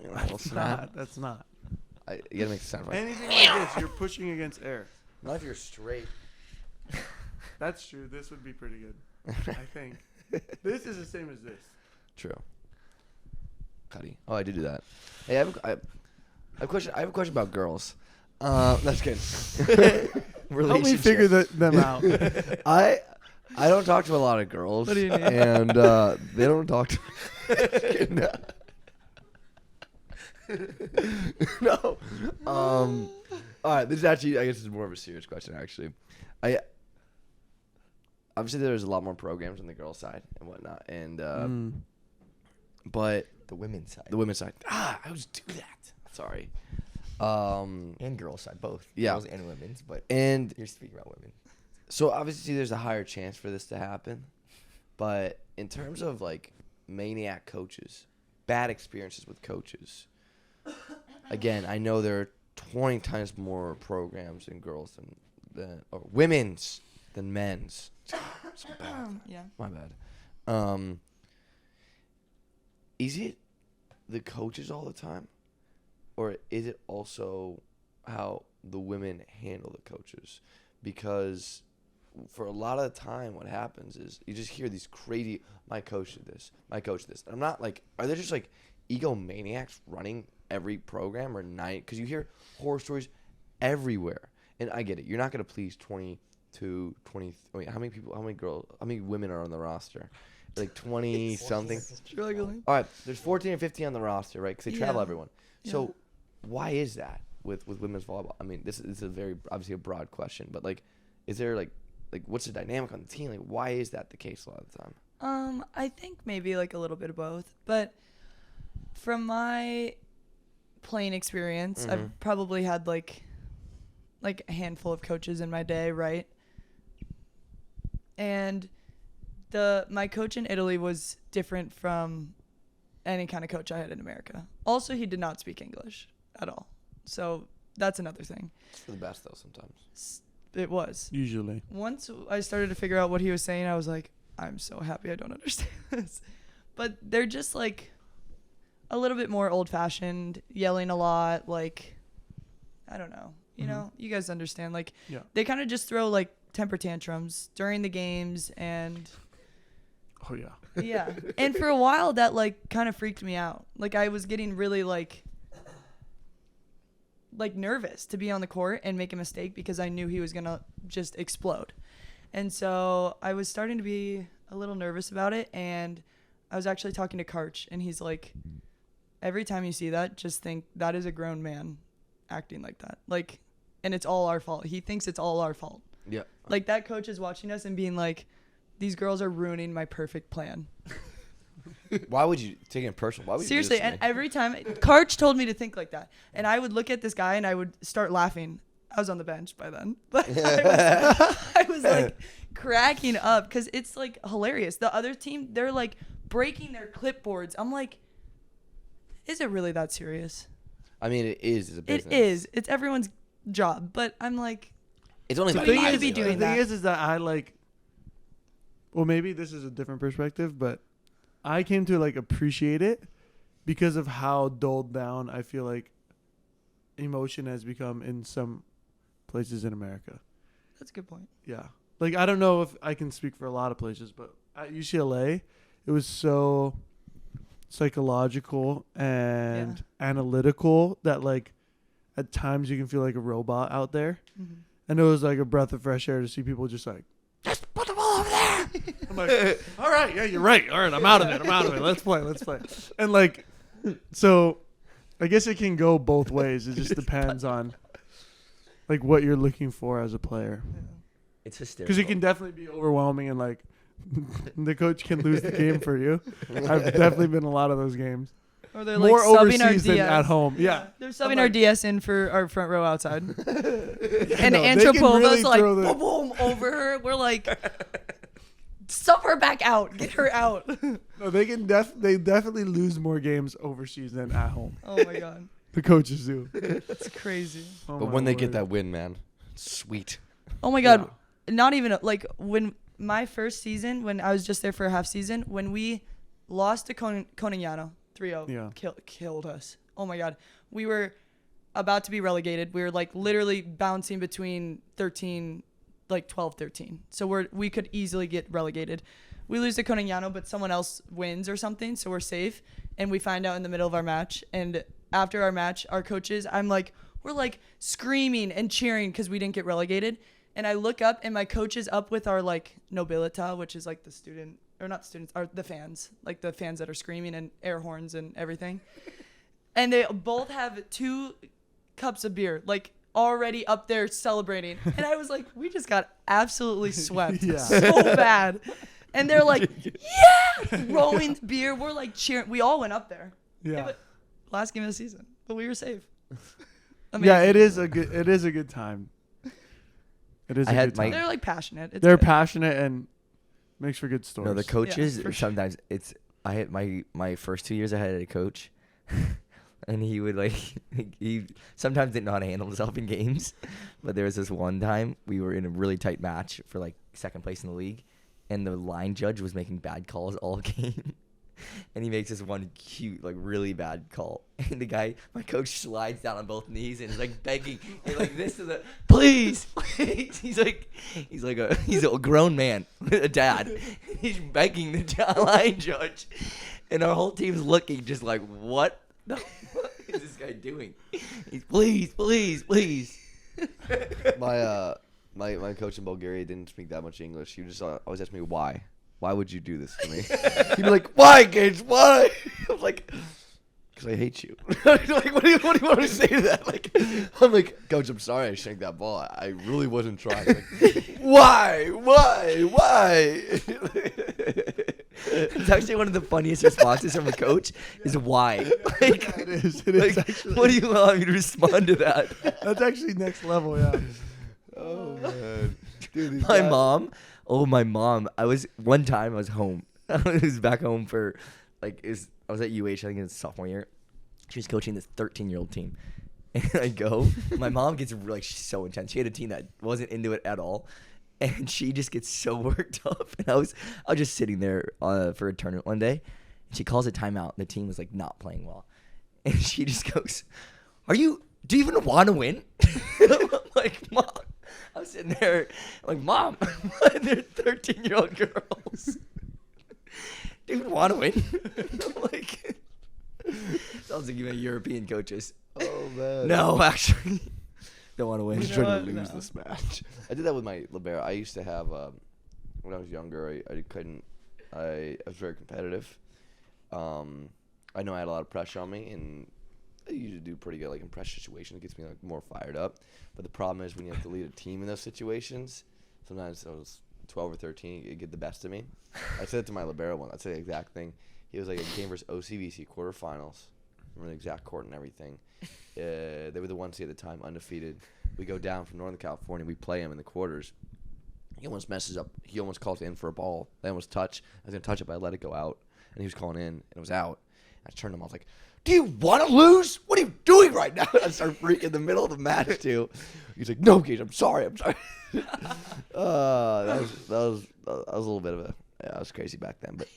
know, a little snap. That's not. You gotta make it sound right. Anything like this, you're pushing against air. Not if you're straight. That's true. This would be pretty good. I think. This is the same as this. True. Cuddy. Oh, I did do that. Hey, I have a question about girls. That's good. Help me figure them out. I don't talk to a lot of girls. What do you mean? And they don't talk to me. No. All right. This is actually, I guess, is more of a serious question. Actually, obviously there's a lot more programs on the girls' side and whatnot, and but The women's side. the women's side. I always do that. Sorry. And girls' side, both. Yeah. Girls and women's, but And you're speaking about women. so obviously there's a higher chance for this to happen, but in terms of like maniac coaches, bad experiences with coaches. Again, I know there are 20 times more programs in girls than or women's than men's. So bad. Yeah. My bad. Is it the coaches all the time, or is it also how the women handle the coaches? Because for a lot of the time, what happens is you just hear these crazy, my coach did this, my coach did this. And I'm not like, are there just like egomaniacs running every program or night? Because you hear horror stories everywhere. And I get it. You're not going to please 22, 20. Wait, how many women are on the roster? Like 20 something. Struggling. All right, there's 14 or 15 on the roster, right? Because they travel Yeah. everyone. So why is that with women's volleyball? I mean, this is a very obviously a broad question, but like, is there like what's the dynamic on the team? Like, why is that the case a lot of the time? I think maybe like a little bit of both, but from my playing experience, Mhm. I've probably had like a handful of coaches in my day, right? And my coach in Italy was different from any kind of coach I had in America. Also, he did not speak English at all. So that's another thing. It's for the best though sometimes. It was. Usually. Once I started to figure out what he was saying, I was like, I'm so happy I don't understand this. But they're just like a little bit more old fashioned, yelling a lot, like, I don't know. You know, you guys understand. Like, Yeah. they kind of just throw like temper tantrums during the games. And Oh yeah. yeah. And for a while, that like kind of freaked me out. Like, I was getting really like nervous to be on the court and make a mistake because I knew he was going to just explode. And so I was starting to be a little nervous about it. And I was actually talking to Karch, and he's like, every time you see that, just think that is a grown man acting like that. Like, and it's all our fault. He thinks it's all our fault. Yeah. Like, that coach is watching us and being like, these girls are ruining my perfect plan. Why would you take it personal? Why would Seriously, you do this and to me? every time Karch told me to think like that, and I would look at this guy and I would start laughing. I was on the bench by then, but I was like cracking up because it's like hilarious. The other team, they're like breaking their clipboards. I'm like, is it really that serious? I mean, it is. It's a business. It is. It's everyone's job, but I'm like, It's only The my thing is- livelihood. be doing the thing that. is that I like. Well, maybe this is a different perspective, but I came to like appreciate it because of how dulled down I feel like emotion has become in some places in America. that's a good point. Yeah. Like, I don't know if I can speak for a lot of places, but at UCLA, it was so psychological and analytical that, like, at times you can feel like a robot out there. Mhm. And it was like a breath of fresh air to see people just like, just put the ball over there. I'm like, all right, yeah, you're right. All right, I'm out of it. Let's play. And like, so I guess it can go both ways. It just depends on like what you're looking for as a player. It's hysterical. Because it can definitely be overwhelming and like the coach can lose the game for you. I've definitely been in a lot of those games. Or they're More like subbing our overseas than DS. at home. Yeah. They're subbing I'm our like- DS in for our front row outside. And No, they can Antropova's really like, throw the- boom, boom, over her. We're like, sub her back out. Get her out. No, they can they definitely lose more games overseas than at home. Oh, my God. The coaches do. That's crazy. Oh But my when they get word. that win, man, sweet. Oh, my God. Not even, like, when my first season, when I was just there for a half season, when we lost to Conegliano 3-0, Yeah. killed us. Oh, my God. We were about to be relegated. We were, like, literally bouncing between 12, 13. So we could easily get relegated. We lose to Conegliano, but someone else wins or something, so we're safe. And we find out in the middle of our match. And after our match, our coaches, we're like screaming and cheering because we didn't get relegated. And I look up, and my coach is up with our like nobilita, which is like the student, or not students, are the fans, like the fans that are screaming and air horns and everything. And they both have 2 cups of beer, like already up there celebrating. And I was like, we just got absolutely swept Yeah. so bad. And they're like, yeah, throwing beer. We're like cheering. We all went up there. Yeah. But last game of the season, but we were safe. Yeah, Amazing. it is a good time. It is I a had good time. They're like passionate. It's They're good. passionate and makes for good stories. No, the coaches for sure. sometimes it's. I had my first 2 years I had a coach, and he would like he sometimes didn't know how to handle himself in games, but there was this one time we were in a really tight match for like second place in the league, and the line judge was making bad calls all game. And he makes this one cute, like really bad call, and the guy, my coach, slides down on both knees and is like begging, and like this to the please, please. He's a grown man, a dad. He's begging the line judge, and our whole team's looking just like, what the fuck is this guy doing? He's please. My coach in Bulgaria didn't speak that much English. He would just always ask me why. Why would you do this to me? He'd be like, "Why, Gage? Why?" I'm like, "Cause I hate you." like, what do you want me to say to that? Like, I'm like, "Coach, I'm sorry I shanked that ball. I really wasn't trying." Like, why? It's actually one of the funniest responses from a coach is why. Like, It is actually. what do you want me to respond to that? That's actually next level, yeah. Oh man, dude, My mom. I was home. I was back home for I was at UH, I think it was sophomore year. She was coaching this 13-year-old team. And I go, my mom gets she's so intense. She had a team that wasn't into it at all. And she just gets so worked up. And I was just sitting there for a tournament one day. And she calls a timeout. The team was like not playing well. And she just goes, do you even want to win? I'm like, Mom. I'm sitting there like, Mom, they're 13-year-old girls. Do you even want to win? I'm like, sounds like you're European coaches. Oh man. No, actually, don't want to win. I'm You trying know to what? lose No. this match. I did that with my libero. I used to have when I was younger. I was very competitive. I know I had a lot of pressure on me, and I usually do pretty good. Like in pressure situations, it gets me like more fired up. But the problem is when you have to lead a team in those situations. Sometimes I was 12 or 13, it get the best of me. I said it to my libero one. That's the exact thing. He was like a game versus OCVC quarterfinals. Remember the exact court and everything. They were the 1 seed at the time, undefeated. We go down from Northern California. We play him in the quarters. He almost messes up. He almost calls in for a ball. They almost touch. I was going to touch it, but I let it go out. And he was calling in, and it was out. I turned to him. I was like, "Do you want to lose? What are you doing right now?" I started freaking in the middle of the match, too. He's like, "No, Gage, I'm sorry. That was a little bit of a... Yeah, I was crazy back then, but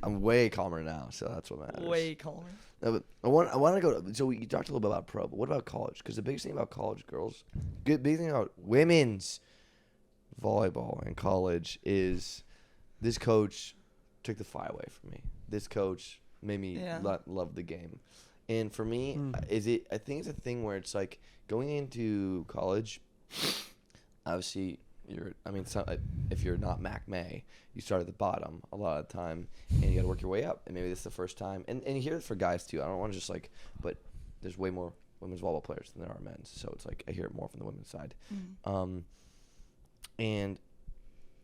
I'm way calmer now, so that's what matters. Way calmer. No, but I want to go. So you talked a little bit about pro, but what about college? Because the biggest thing about college girls, big thing about women's volleyball in college is this coach took the fire away from me. This coach made me Yeah. love the game, And for me, I think it's a thing where it's like going into college. Obviously, if you're not Mac May, you start at the bottom a lot of the time, and you got to work your way up. And maybe this is the first time. And you hear it for guys too. I don't want to just like, but there's way more women's volleyball players than there are men's. So it's like I hear it more from the women's side. And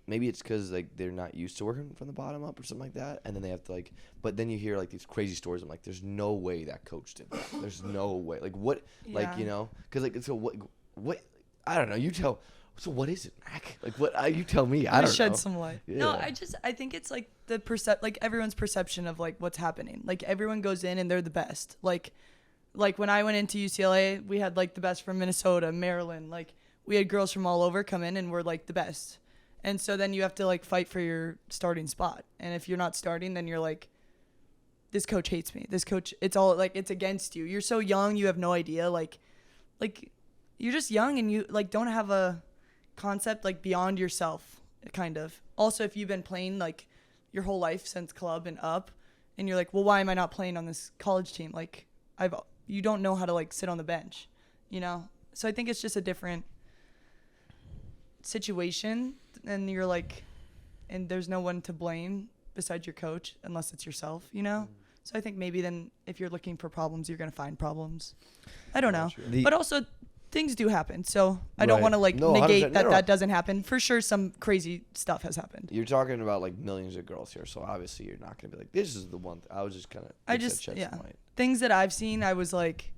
maybe it's because like they're not used to working from the bottom up or something like that, and then they have to like. But then you hear like these crazy stories. I'm like, there's no way that coach did that. There's no way. Like what? Yeah. Like because like so what? I don't know. You tell. So what is it, Mac? Like what? You tell me. I don't know. Shed some light. Yeah. No, I think it's like like everyone's perception of like what's happening. Like everyone goes in and they're the best. Like when I went into UCLA, we had like the best from Minnesota, Maryland. Like we had girls from all over come in and we're like the best. And so then you have to like fight for your starting spot. And if you're not starting, then you're like, this coach hates me. This coach, it's all like it's against you. You're so young, you have no idea. Like you're just young and you like don't have a concept like beyond yourself, kind of. Also, if you've been playing like your whole life since club and up, and you're like, well, why am I not playing on this college team? Like you don't know how to like sit on the bench, So I think it's just a different situation, and you're like, and there's no one to blame besides your coach unless it's yourself, So I think maybe then if you're looking for problems, you're gonna find problems. I don't know, but also things do happen, so I don't want to like negate that doesn't happen. For sure, some crazy stuff has happened. You're talking about like millions of girls here, so obviously you're not gonna be like, this is the one. I was just kind of things that I've seen. I was like,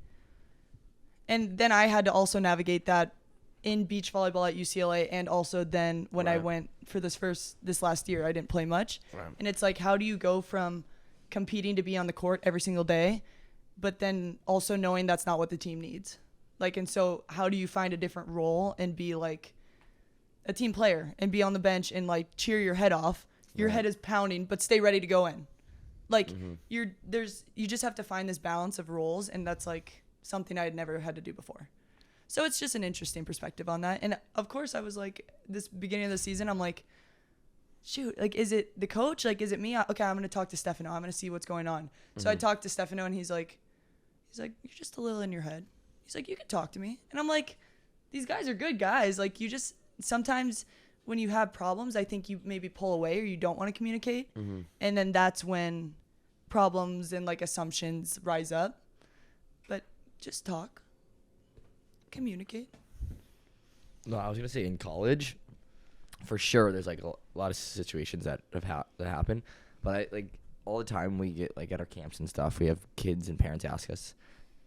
and then I had to also navigate that in beach volleyball at UCLA, and also then when I went for this last year, I didn't play much, and it's like, how do you go from competing to be on the court every single day, but then also knowing that's not what the team needs? Like, and so how do you find a different role and be like a team player and be on the bench and like cheer your head off? Your head is pounding, but stay ready to go in. Like you just have to find this balance of roles, and that's like something I had never had to do before. So it's just an interesting perspective on that. And of course I was like, this beginning of the season, I'm like, shoot, like, is it the coach? Like, is it me? Okay, I'm going to talk to Stefano. I'm going to see what's going on. So I talked to Stefano, and he's like, you're just a little in your head. He's like, you can talk to me. And I'm like, these guys are good guys. Like, you just, sometimes when you have problems, I think you maybe pull away or you don't want to communicate. And then that's when problems and like assumptions rise up. But just talk. Communicate. No, I was going to say in college, for sure, there's like a lot of situations that that happen. But all the time we get like at our camps and stuff, we have kids and parents ask us,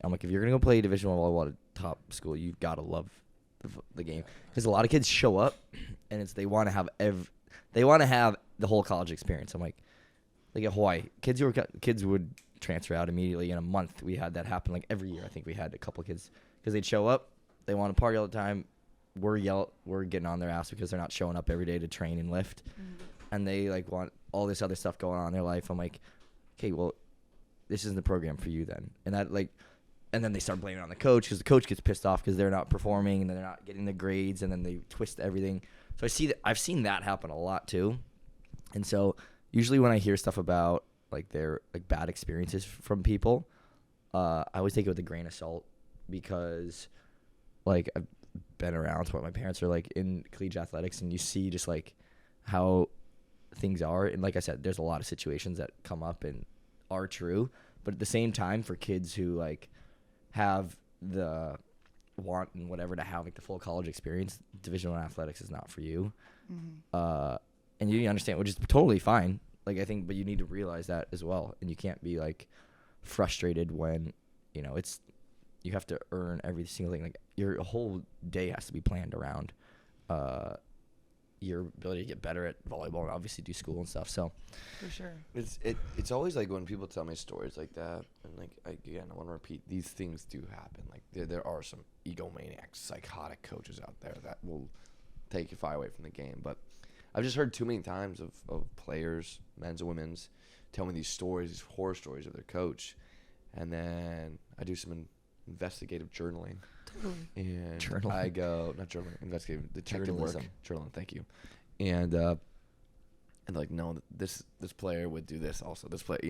I'm like, if you're going to go play Division I volleyball at a top school, you've got to love the game. Because a lot of kids show up, and they want to have the whole college experience. I'm like at Hawaii, kids would transfer out immediately in a month. We had that happen like every year. I think we had a couple of kids because they'd show up, they want to party all the time. We're getting on their ass because they're not showing up every day to train and lift, and they like want all this other stuff going on in their life. I'm like, okay, well, this isn't the program for you then. And that and then they start blaming it on the coach because the coach gets pissed off because they're not performing and they're not getting the grades, and then they twist everything. So I've seen that happen a lot too. And so usually when I hear stuff about like their like bad experiences from people, I always take it with a grain of salt, because like I've been around to what my parents are like in collegiate athletics, and you see just like how things are. And like I said, there's a lot of situations that come up and are true, but at the same time, for kids who like have the want and whatever to have like the full college experience, Division I athletics is not for you. And you understand, which is totally fine. Like I think, but you need to realize that as well, and you can't be like frustrated when you have to earn every single thing. Like your whole day has to be planned around your ability to get better at volleyball and obviously do school and stuff. So for sure, it's always like when people tell me stories like that, and like I want to repeat, these things do happen. Like there are some egomaniacs, psychotic coaches out there that will take your fire away from the game. But I've just heard too many times of players, men's and women's, tell me these stories, these horror stories of their coach, and then I do some investigative journaling. And Journaling. I go, not journaling, investigative, detective Journalism. work. Journaling, thank you. And and like, no, this player would do this also. This player,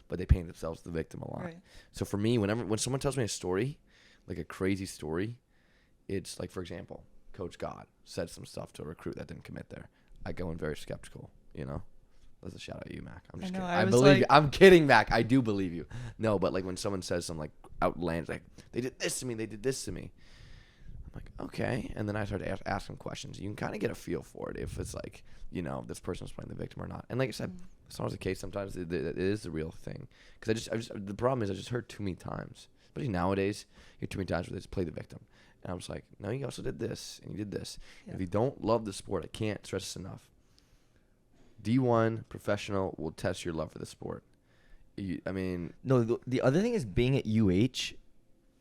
but they paint themselves the victim a lot. Right. So for me, when someone tells me a story, like a crazy story, it's like, for example, Coach God said some stuff to a recruit that didn't commit there. I go in very skeptical. That's a shout out to you, Mac. I'm just I know, kidding. I I was believe like- you. I'm kidding, Mac. I do believe you. No, but like when someone says some like outlandish, like they did this to me, they did this to me. I'm like, okay, and then I start to ask them questions. You can kind of get a feel for it if it's like, this person's playing the victim or not. And like I said, it's not always the case. Sometimes it is the real thing. Because the problem is I just heard too many times, especially nowadays. You hear too many times where they just play the victim, and I'm just like, no, you also did this and you did this. Yeah. If you don't love the sport, I can't stress this enough. D1 professional will test your love for the sport. No, the other thing is being at UH,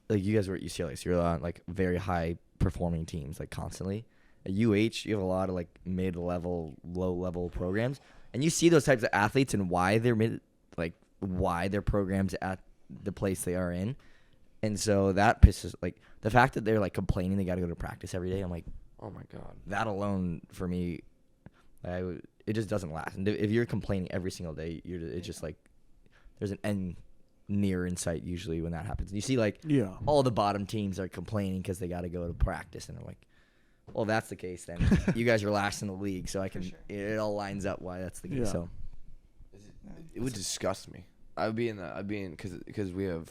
like you guys were at UCLA, so you're on like very high performing teams like constantly. At UH, you have a lot of like mid-level, low-level programs, and you see those types of athletes and why they're why their programs at the place they are in, and so that pisses like the fact that they're like complaining they got to go to practice every day. I'm like, Oh my God. that alone for me, it just doesn't last. And if you're complaining every single day, it's just like there's an end near in sight usually when that happens. You see like all the bottom teams are complaining because they got to go to practice, and they're like, well, if that's the case, then you guys are last in the league. So it all lines up why that's the case. Yeah. So It would disgust me. I'd be in because we have,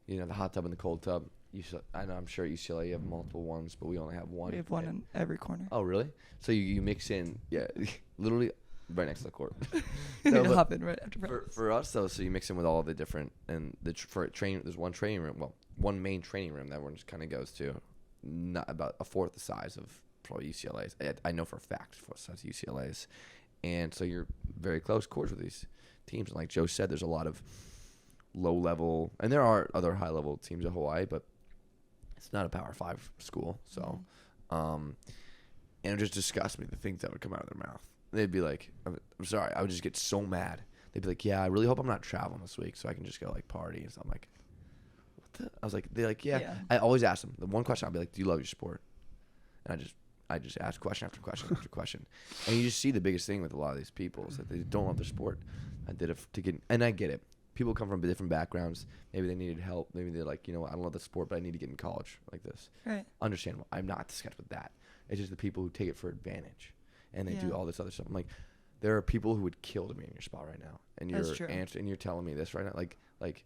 the hot tub and the cold tub. I'm sure at UCLA you have multiple ones, but we only have one. We have one in every corner. Oh, really? So you mix in, literally right next to the court. No, but hop in right after practice. for us though, so you mix in with all the different for training. There's one training room, one main training room that everyone just kind of goes to, not about a fourth the size of probably UCLA's. I know for a fact fourth the size of UCLA's, and so you're very close quarters with these teams. And like Joe said, there's a lot of low level, and there are other high level teams in Hawaii, but it's not a Power 5 school. So, and it just disgusts me, the things that would come out of their mouth. They'd be like, I'm sorry, I would just get so mad. They'd be like, yeah, I really hope I'm not traveling this week so I can just go like party. And so I'm like, what the? I was like, they're like, yeah. I always ask them. The one question I'll be like, do you love your sport? And I just ask question after question after question. And you just see the biggest thing with a lot of these people is that they don't love their sport. I get it. People come from different backgrounds. Maybe they needed help. Maybe they're like, I don't love the sport, but I need to get in college like this. Right. Understandable. I'm not disgusted with that. It's just the people who take it for advantage and they do all this other stuff. I'm like, there are people who would kill to be in your spot right now, and That's true. and you're telling me this right now, like,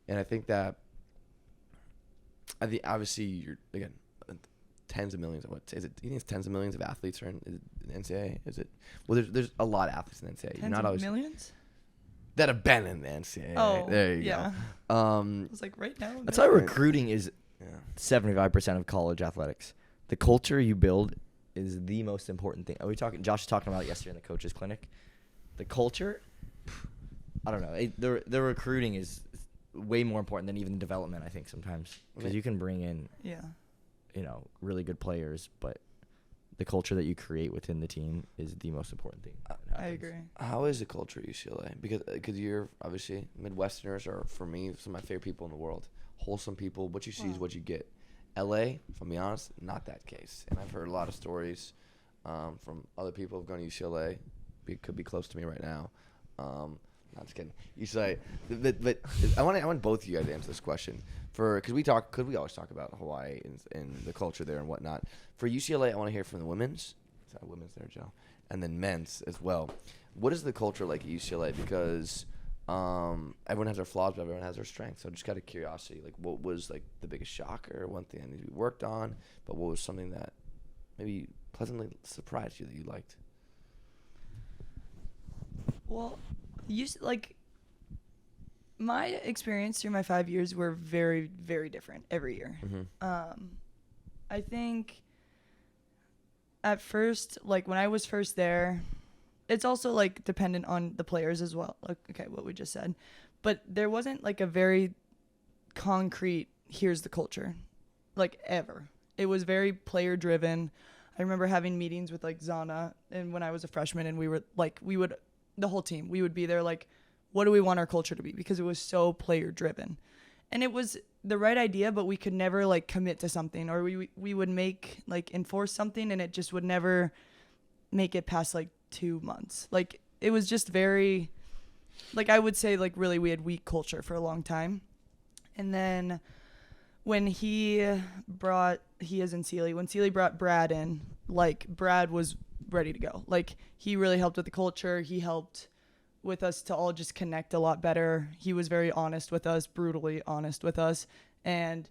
and I think that, obviously you're again tens of millions of what is it? You think it's tens of millions of athletes are in the NCAA? Is it? Well, there's a lot of athletes in the NCAA. Tens not of always millions? that have been in the NCAA. Oh, there you yeah. go. I was like, right now? that's no. why recruiting is Yeah. 75% of college athletics. The culture you build is the most important thing. Josh was talking about it yesterday in the coaches clinic. The culture, I don't know. The recruiting is way more important than even the development, I think, sometimes. Because you can bring in, really good players, but the culture that you create within the team is the most important thing. that I happens. agree. How is the culture at UCLA? Because you're obviously Midwesterners are for me some of my favorite people in the world. Wholesome people. What you see is what you get. LA, if I'm being honest, not that case. And I've heard a lot of stories from other people who've gone to UCLA. Could be close to me right now. No, I'm just kidding. UCLA, but I want both of you guys to answer this question because we always talk about Hawaii and the culture there and whatnot. For UCLA, I want to hear from the women's. Is that women's there, Joe? And then men's as well. What is the culture like at UCLA? Because everyone has their flaws, but everyone has their strengths. So just out of curiosity, like what was like the biggest shock or one thing that needed to be worked on, but what was something that maybe pleasantly surprised you that you liked? Well, my experience through my 5 years were very, very different every year. Mm-hmm. I think at first, like when I was first there, it's also like dependent on the players as well. Like, okay, what we just said, but there wasn't like a very concrete, here's the culture, like ever. It was very player driven. I remember having meetings with like Zana and when I was a freshman, and the whole team, we would be there like, what do we want our culture to be? Because it was so player driven. And it was the right idea, but we could never like commit to something, or we would enforce something and it just would never make it past like 2 months. Like, it was just very, like, I would say, like, really we had weak culture for a long time. And then when he is in Sealy, when Sealy brought Brad in, like, Brad was ready to go. Like, he really helped with the culture. He helped with us to all just connect a lot better. He was very honest with us, brutally honest with us. And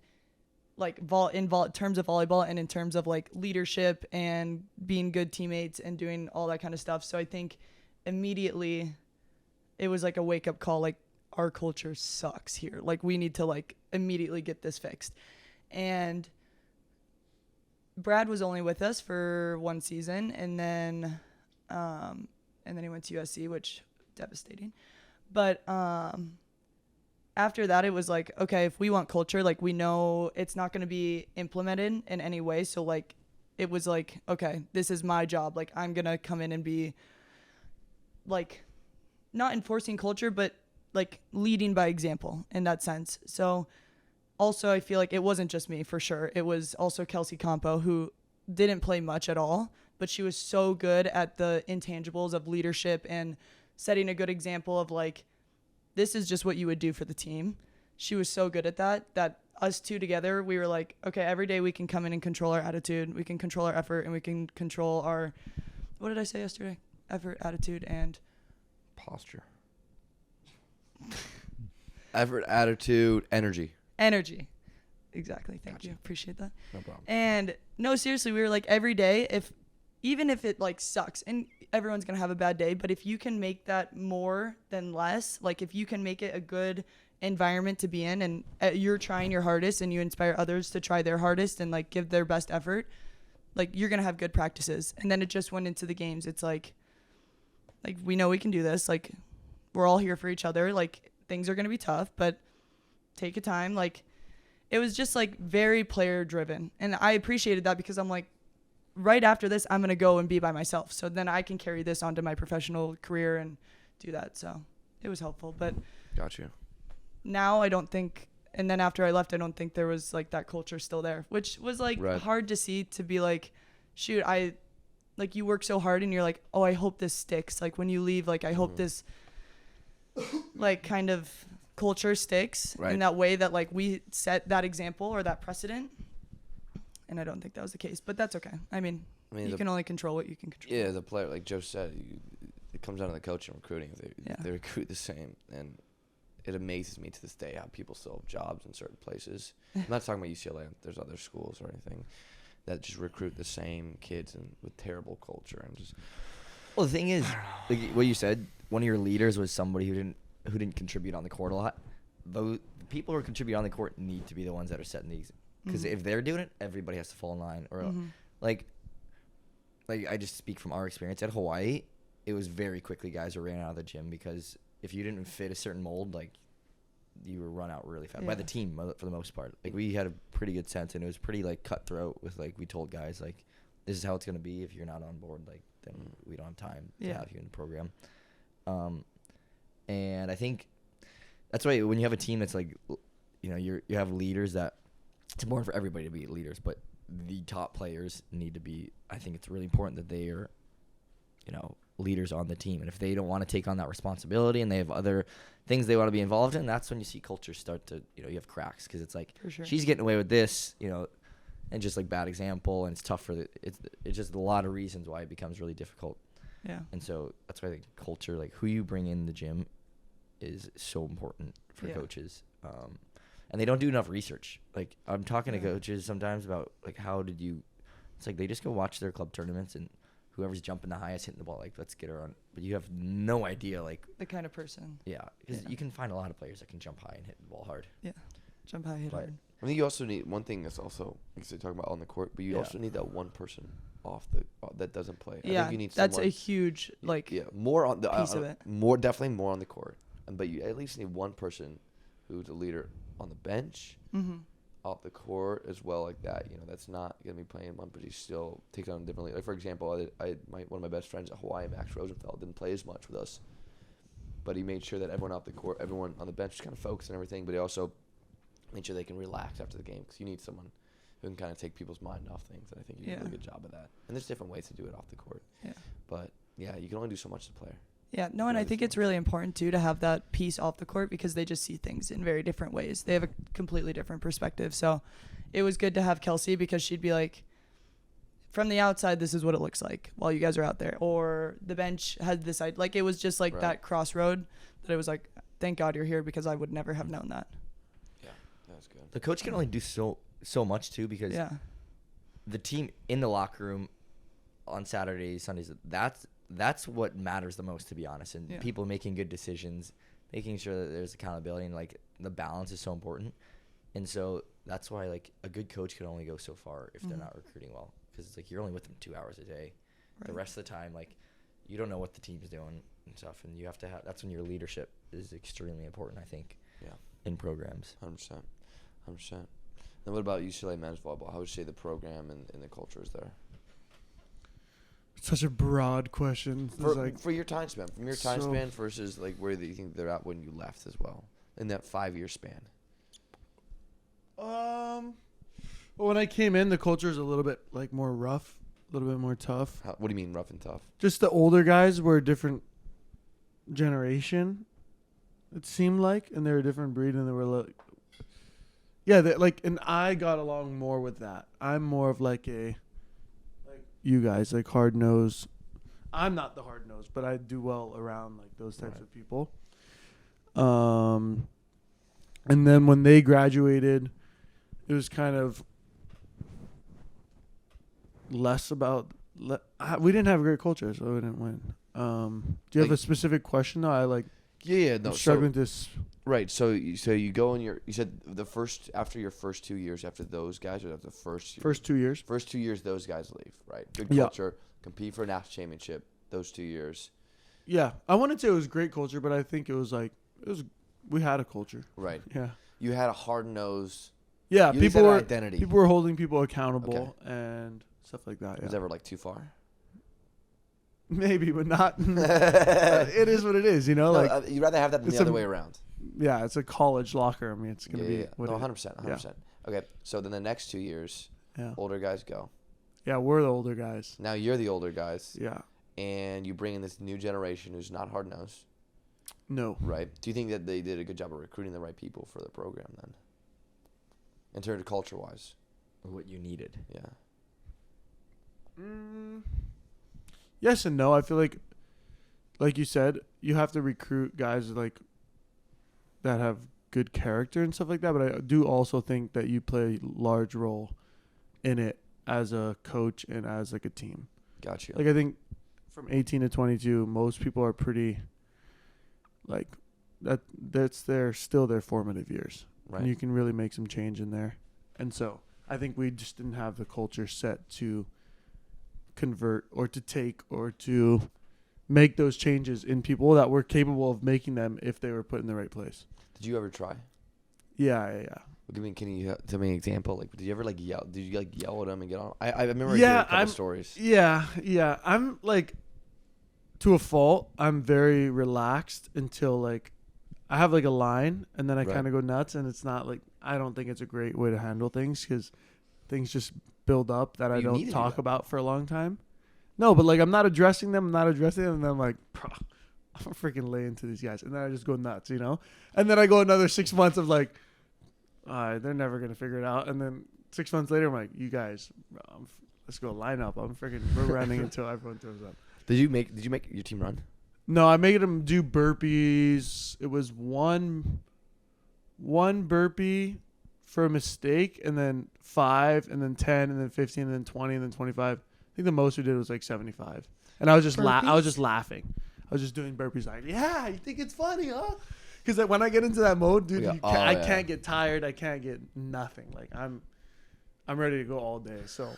like terms of volleyball and in terms of like leadership and being good teammates and doing all that kind of stuff. So I think immediately it was like a wake up call. Like, our culture sucks here. Like, we need to like immediately get this fixed. And Brad was only with us for 1 season, and then he went to USC, which devastating. But after that, it was like, okay, if we want culture, like, we know it's not going to be implemented in any way. So like, it was like, okay, this is my job. Like, I'm going to come in and be like, not enforcing culture, but like leading by example in that sense. So also, I feel like it wasn't just me, for sure. It was also Kelsey Campo, who didn't play much at all, but she was so good at the intangibles of leadership and setting a good example of like, this is just what you would do for the team. She was so good at that us two together, we were like, okay, every day we can come in and control our attitude, we can control our effort, and we can control our, what did I say yesterday? Effort, attitude, and Posture. Effort, attitude, energy. Energy. Exactly. Thank Gotcha. you. Appreciate that. No problem. And no, seriously, we were like, every day, even if it like sucks, and everyone's going to have a bad day, but if you can make that more than less, like if you can make it a good environment to be in, and you're trying your hardest and you inspire others to try their hardest and like give their best effort, like you're going to have good practices. And then it just went into the games. It's like we know we can do this. Like, we're all here for each other. Like, things are going to be tough, but take your time. Like, it was just like very player driven. And I appreciated that because I'm like, right after this, I'm going to go and be by myself. So then I can carry this onto my professional career and do that. So it was helpful. But Got you. now I don't think, and then after I left, I don't think there was like that culture still there, which was like Right. hard to see, to be like, shoot, like you work so hard and you're like, oh, I hope this sticks. Like when you leave, like I hope this like kind of culture sticks Right. in that way that like we set that example or that precedent. And I don't think that was the case, but that's okay. I mean you can only control what you can control. Yeah, the player, like Joe said, it comes down to the coach and recruiting. Yeah. They recruit the same, and it amazes me to this day how people still have jobs in certain places. I'm not talking about UCLA. There's other schools or anything that just recruit the same kids and with terrible culture and just. Well, the thing is, like what you said, one of your leaders was somebody who didn't contribute on the court a lot. The people who contribute on the court need to be the ones that are setting these. Because if they're doing it, everybody has to fall in line. Or like I just speak from our experience at Hawaii. It was very quickly guys were ran out of the gym because if you didn't fit a certain mold, like you were run out really fast by the team for the most part. Like we had a pretty good sense, and it was pretty like cutthroat with like we told guys like this is how it's gonna be. If you're not on board, like then we don't have time to have you in the program. And I think that's why when you have a team that's like, you know, you have leaders that it's important for everybody to be leaders, but the top players need to be. I think it's really important that they are, you know, leaders on the team. And if they don't want to take on that responsibility and they have other things they want to be involved in, that's when you see culture start to, you know, you have cracks because it's like she's getting away with this, you know, and just like bad example, and it's tough for it's just a lot of reasons why it becomes really difficult. Yeah. And so that's why I think culture, like who you bring in the gym, is so important for coaches. And they don't do enough research. Like I'm talking to coaches sometimes about like it's like they just go watch their club tournaments and whoever's jumping the highest, hitting the ball, like let's get her on. But you have no idea like the kind of person. Yeah, because you can find a lot of players that can jump high and hit the ball hard. Yeah, jump high, hit hard. I think you also need one thing that's also, like you're talking about on the court, but you also need that one person that doesn't play. I think you need that's someone, a huge more on the piece of it. Definitely more on the court, but you at least need one person who's a leader on the bench, off the court as well, like that. You know, that's not gonna be playing one, but he still takes on differently. Like for example, one of my best friends at Hawaii, Max Rosenfeld, didn't play as much with us, but he made sure that everyone off the court, everyone on the bench, was kind of focused and everything. But he also made sure they can relax after the game because you need someone who can kind of take people's mind off things. And I think you do a really good job of that. And there's different ways to do it off the court. Yeah. But Yeah, you can only do so much as a player. Yeah, no, and I Really think it's really important too to have that piece off the court because they just see things in very different ways. They have a completely different perspective. So it was good to have Kelsey because she'd be like, from the outside, this is what it looks like while you guys are out there. Or the bench had this idea. Like, it was just like Right. that crossroad that it was like, thank God you're here because I would never have known that. Yeah, that's good. The coach can only do so much too because Yeah. the team in the locker room on Saturdays, Sundays, that's what matters the most, to be honest. And Yeah. people making good decisions, making sure that there's accountability, and like the balance is so important. And so that's why like a good coach can only go so far if they're Mhm. not recruiting well, because it's like you're only with them 2 hours a day. The Right. rest of the time, like you don't know what the team's doing and stuff, and you have to have. That's when your leadership is extremely important, I think. Yeah. In programs. 100%. 100%. Then what about UCLA men's volleyball? How would you say the program and the culture is there? Such a broad question. For your time span, from your time So- span versus like where do you think they're at when you left as well in that 5-year span? Well, when I came in, the culture is a little bit like more rough, a little bit more tough. What do you mean rough and tough? Just the older guys were a different generation. It seemed like, and they were a different breed, and they were like, yeah, and I got along more with that. I'm more of like you guys, like hard nose. I'm not the hard nose, but I do well around like those types Right. of people. And then when they graduated, it was kind of less about. We didn't have a great culture, so we didn't win. Do you have Like- a specific question? No, I like. Yeah, I'm no. struggling to. Right. So you go in you said after your first 2 years after those guys or after the first year? First 2 years. First 2 years those guys leave, right? Good Yeah. culture, compete for a national championship those 2 years. Yeah, I wouldn't say it was great culture, but I think we had a culture. Right. Yeah. You had a hard nose. Yeah, You just had people an were identity. people were holding people accountable and stuff like that. Was Yeah. ever like too far? Maybe, but not. It is what it is, you know. No, Like, you'd rather have that than it's the other a- way around. yeah, it's a college locker. I mean, it's gonna be what No, it- 100%, 100%. Okay, so then the next 2 years, yeah, older guys go. yeah. We're the older guys. Now you're the older guys, Yeah. and you bring in this new generation who's not hard nosed, No. right? Do you think that they did a good job of recruiting the right people for the program then, in terms of culture wise? What you needed. Yeah. Yes and no. I feel like you said, you have to recruit guys like that have good character and stuff like that. But I do also think that you play a large role in it as a coach and as like a team. Gotcha. Like I think from 18 to 22, most people are pretty like that. Still their formative years, right. and you can really make some change in there. And so I think we just didn't have the culture set to convert or to take or to make those changes in people that were capable of making them if they were put in the right place. Did you ever try? Yeah. Can you tell me an example? Like, did you ever like yell? Did you like yell at them and get on? I remember Yeah, hearing a couple I'm- stories. Yeah. I'm like, to a fault, I'm very relaxed until like I have like a line and then I Right. kind of go nuts, and it's not like, I don't think it's a great way to handle things because things just build up that I You need don't to do talk that. about for a long time. No, but like I'm not addressing them, and then I'm like, bro, I'm freaking laying to these guys, and then I just go nuts, you know? And then I go another 6 months of like, they're never going to figure it out. And then 6 months later, I'm like, you guys, let's go line up. We're running until everyone throws up. Did you make your team run? No, I made them do burpees. It was one burpee for a mistake, and then 5, and then 10, and then 15, and then 20, and then 25. I think the most we did was like 75. And I was just Burpees? laughing. I was just doing burpees like, yeah, you think it's funny, huh? Because when I get into that mode, dude, Yeah. I Yeah. can't get tired. I can't get nothing. Like I'm ready to go all day. So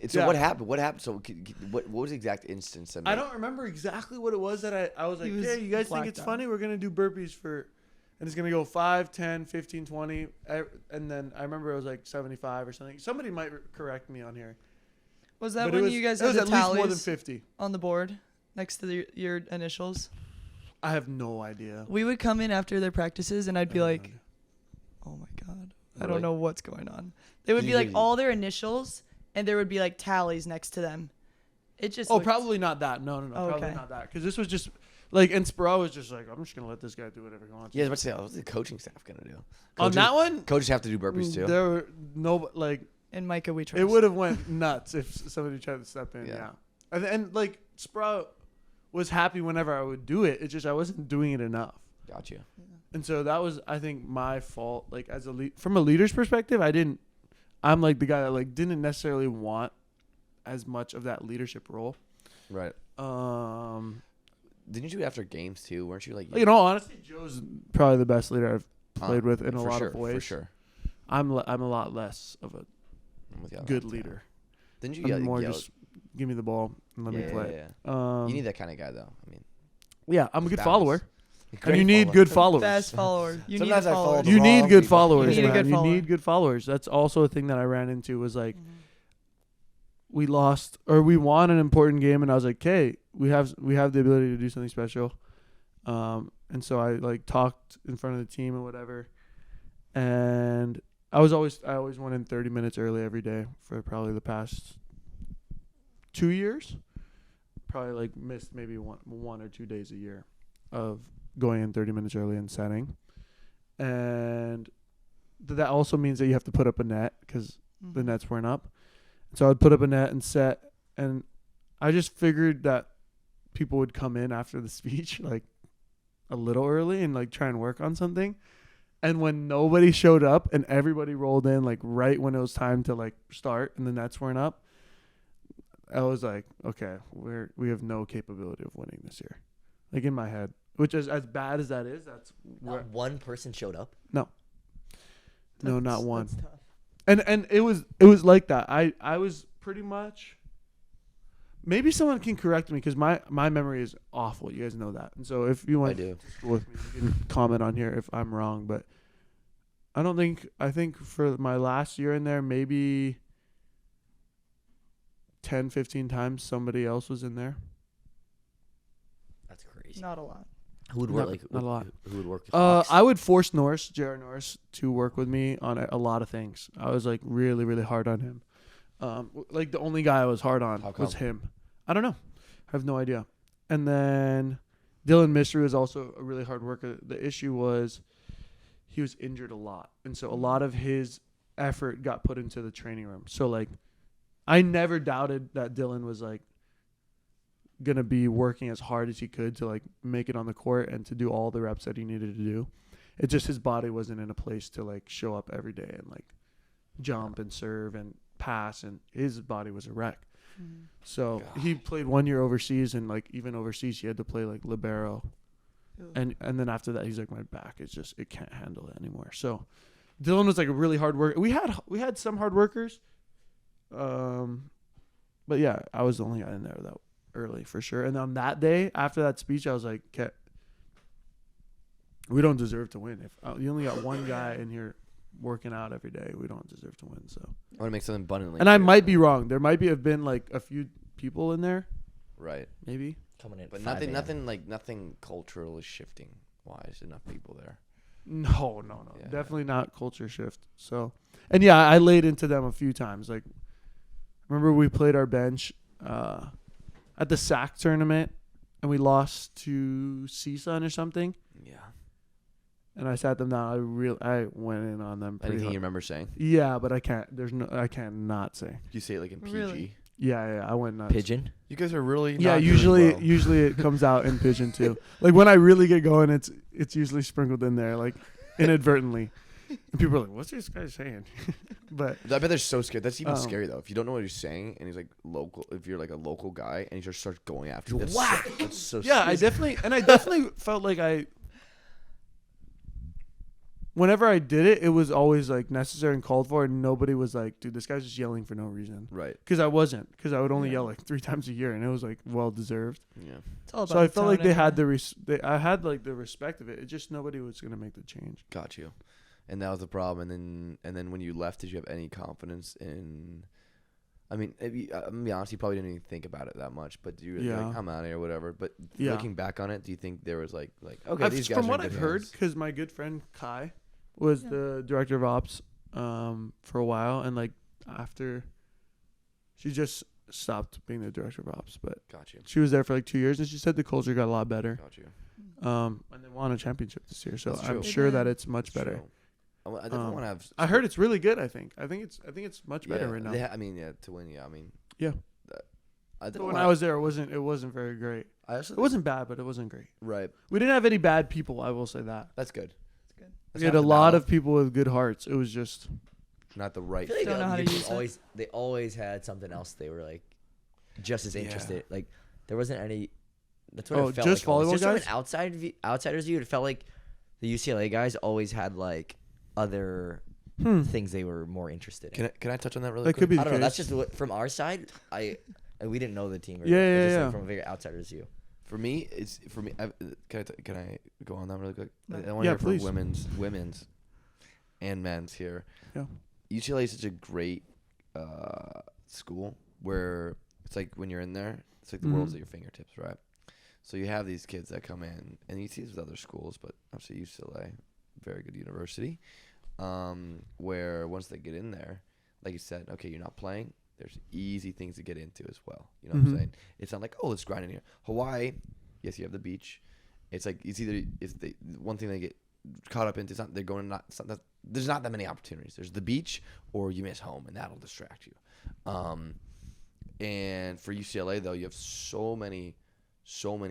So Yeah. what happened? What happened? So what was the exact instance? I don't remember exactly what it was that I was like, He was hey, you guys think blacked it's out. funny? We're going to do burpees and it's going to go 5, 10, 15, 20. And then I remember it was like 75 or something. Somebody might correct me on here. Was that But when it was, you guys it had was the at least more than tallies 50. on the board next to your initials? I have no idea. We would come in after their practices, and I'd be I have no like, idea. oh my God, I Really? don't know what's going on. They would Did be you like get- all their initials, and there would be like tallies next to them. It just. Oh, looked- probably not that. No, Oh, probably okay. not that. Because this was just like, and Sproul was just like, I'm just gonna let this guy do whatever he wants. Yeah, I was about to say, what's the coaching staff gonna do? On Coaches- that one, coaches have to do burpees too. there were no like. And Micah, we trust. It would have went nuts if somebody tried to step in. Yeah. Yeah. And like Sprout was happy whenever I would do it. It's just I wasn't doing it enough. Got you. And so that was, I think, my fault. Like as from a leader's perspective, I'm like the guy that like didn't necessarily want as much of that leadership role. Right. Didn't you do it after games too? Weren't you like? You know, honestly, Joe's probably the best leader I've played with in a for lot sure, of ways. For sure. I'm a lot less of a I'm with you on good that, leader. Didn't you I'm yell? more just give me the ball and let me play. Yeah. You need that kind of guy though. I mean, Yeah, I'm a good balance. follower. Great And you need follower. good followers. Fast follower. You Sometimes need I a follow follower. the You need wrong good people. followers, You need a man. good You follower. need good followers. That's also a thing that I ran into was like we lost or we won an important game and I was like, "Hey, we have the ability to do something special." And so I like talked in front of the team and whatever. And I always went in 30 minutes early every day for probably the past 2 years. Probably like missed maybe one or 2 days a year of going in 30 minutes early and setting. And that also means that you have to put up a net because the nets weren't up. So I'd put up a net and set. And I just figured that people would come in after the speech like a little early and like try and work on something. And when nobody showed up and everybody rolled in like right when it was time to like start and the nets weren't up, I was like, okay, we have no capability of winning this year. Like in my head, which is as bad as that is, that's where, Not one person showed up. no, not one. That's tough. And it was like that. I was pretty much. Maybe someone can correct me because my memory is awful. You guys know that. And so if you I want do. to school with me, you can comment on here if I'm wrong. But I think for my last year in there, maybe 10, 15 times somebody else was in there. That's crazy. Not a lot. Who would Not- work like not a lot. Who would work? With Hawks? I would force Jared Norris, to work with me on a lot of things. I was like really, really hard on him. Like the only guy I was hard on How was come? him. I don't know. I have no idea. And then Dylan Mystery was also a really hard worker. The issue was he was injured a lot. And so a lot of his effort got put into the training room. So like I never doubted that Dylan was like going to be working as hard as he could to like make it on the court and to do all the reps that he needed to do. It just his body wasn't in a place to like show up every day and like jump and serve and pass, and his body was a wreck. So he played 1 year overseas, and like even overseas he had to play like libero. And then after that he's like, my back is just, it can't handle it anymore. So Dylan was like a really hard worker. We had some hard workers. But yeah, I was the only guy in there that early for sure. And on that day after that speech, I was like, okay, we don't deserve to win. If you only got one guy in here working out every day, we don't deserve to win. So I want to make something abundantly. and I clear. might be wrong. There might have been like a few people in there, Right. maybe. Coming in, at But 5 a.m. nothing cultural is shifting wise. Enough people there. No, Yeah. definitely not culture shift. So, and yeah, I laid into them a few times. Like, remember we played our bench at the SAC tournament, and we lost to CSUN or something. Yeah. And I sat them down. I went in on them pretty Anything hard. you remember saying? Yeah, but I can't. I can't not say. You say it like in PG. Really? Yeah, I went nuts. Pigeon. You guys are really. Yeah, not doing usually well. it comes out in pigeon too. Like when I really get going, it's usually sprinkled in there, like inadvertently. And people are like, "What's this guy saying?" But I bet they're so scared. That's even Um, scary though. If you don't know what he's saying, and he's like local, if you're like a local guy, and he just starts going after you, that's Whack! that's so. yeah, I definitely felt like whenever I did it, it was always like necessary and called for, and nobody was like, "Dude, this guy's just yelling for no reason." Right. Because I wasn't. Because I would only Yeah. yell like 3 times a year, and it was like well deserved. Yeah. It's all about So I the felt like tone they had anyway. I had like the respect of it. It just nobody was gonna make the change. Got you. And that was the problem. And then when you left, did you have any confidence in? I mean, I'm gonna be honest, you probably didn't even think about it that much. But you were Yeah. like, I'm out of here, whatever. But Yeah. looking back on it, do you think there was like okay, these guys from are what in I've good heard, hands? because my good friend Kai was Yeah. the director of ops for a while, and like after she just stopped being the director of ops, but Got you. she was there for like 2 years, and she said the culture got a lot better. Got you. And they won a championship this year, so That's I'm true. sure that They it's much That's better. true. I definitely want to have. I heard it's really good. I think it's much better right now. I mean, yeah, to win. Yeah, I mean. Yeah. I But don't when wanna- I was there, it wasn't very great. I also It wasn't bad, but it wasn't great. right. We didn't have any bad people. I will say that. That's good. It's good. That's We had half a the lot battle. of people with good hearts. It was just Not the right. I feel like Don't know how to you use it. they always had something else they were like just as Yeah. interested. Like there wasn't any. That's what Oh, it felt just like. Almost. volleyball Just from guys? an outsider's view, it felt like the UCLA guys always had like other things they were more interested in. Can I touch on that really that quick? could be. I The don't know. That's case. just from our side. And we didn't know the team. Yeah, yeah, just, yeah. Like, from a very outsider's view. For me, can I go on that really quick? No. I want to Yeah, hear from please. women's, and men's here. Yeah. UCLA is such a great school where it's like when you're in there, it's like the world's Mhm. at your fingertips, right? So you have these kids that come in, and you see this with other schools, but obviously UCLA, very good university, where once they get in there, like you said, okay, you're not playing. There's easy things to get into as well. You know what I'm Mhm. saying? It's not like, oh, let's grind in here. Hawaii, yes, you have the beach. It's like it's the one thing they get caught up into. It's not they're going not. It's not that, there's not that many opportunities. There's the beach, or you miss home, and that'll distract you. And for UCLA though, you have so many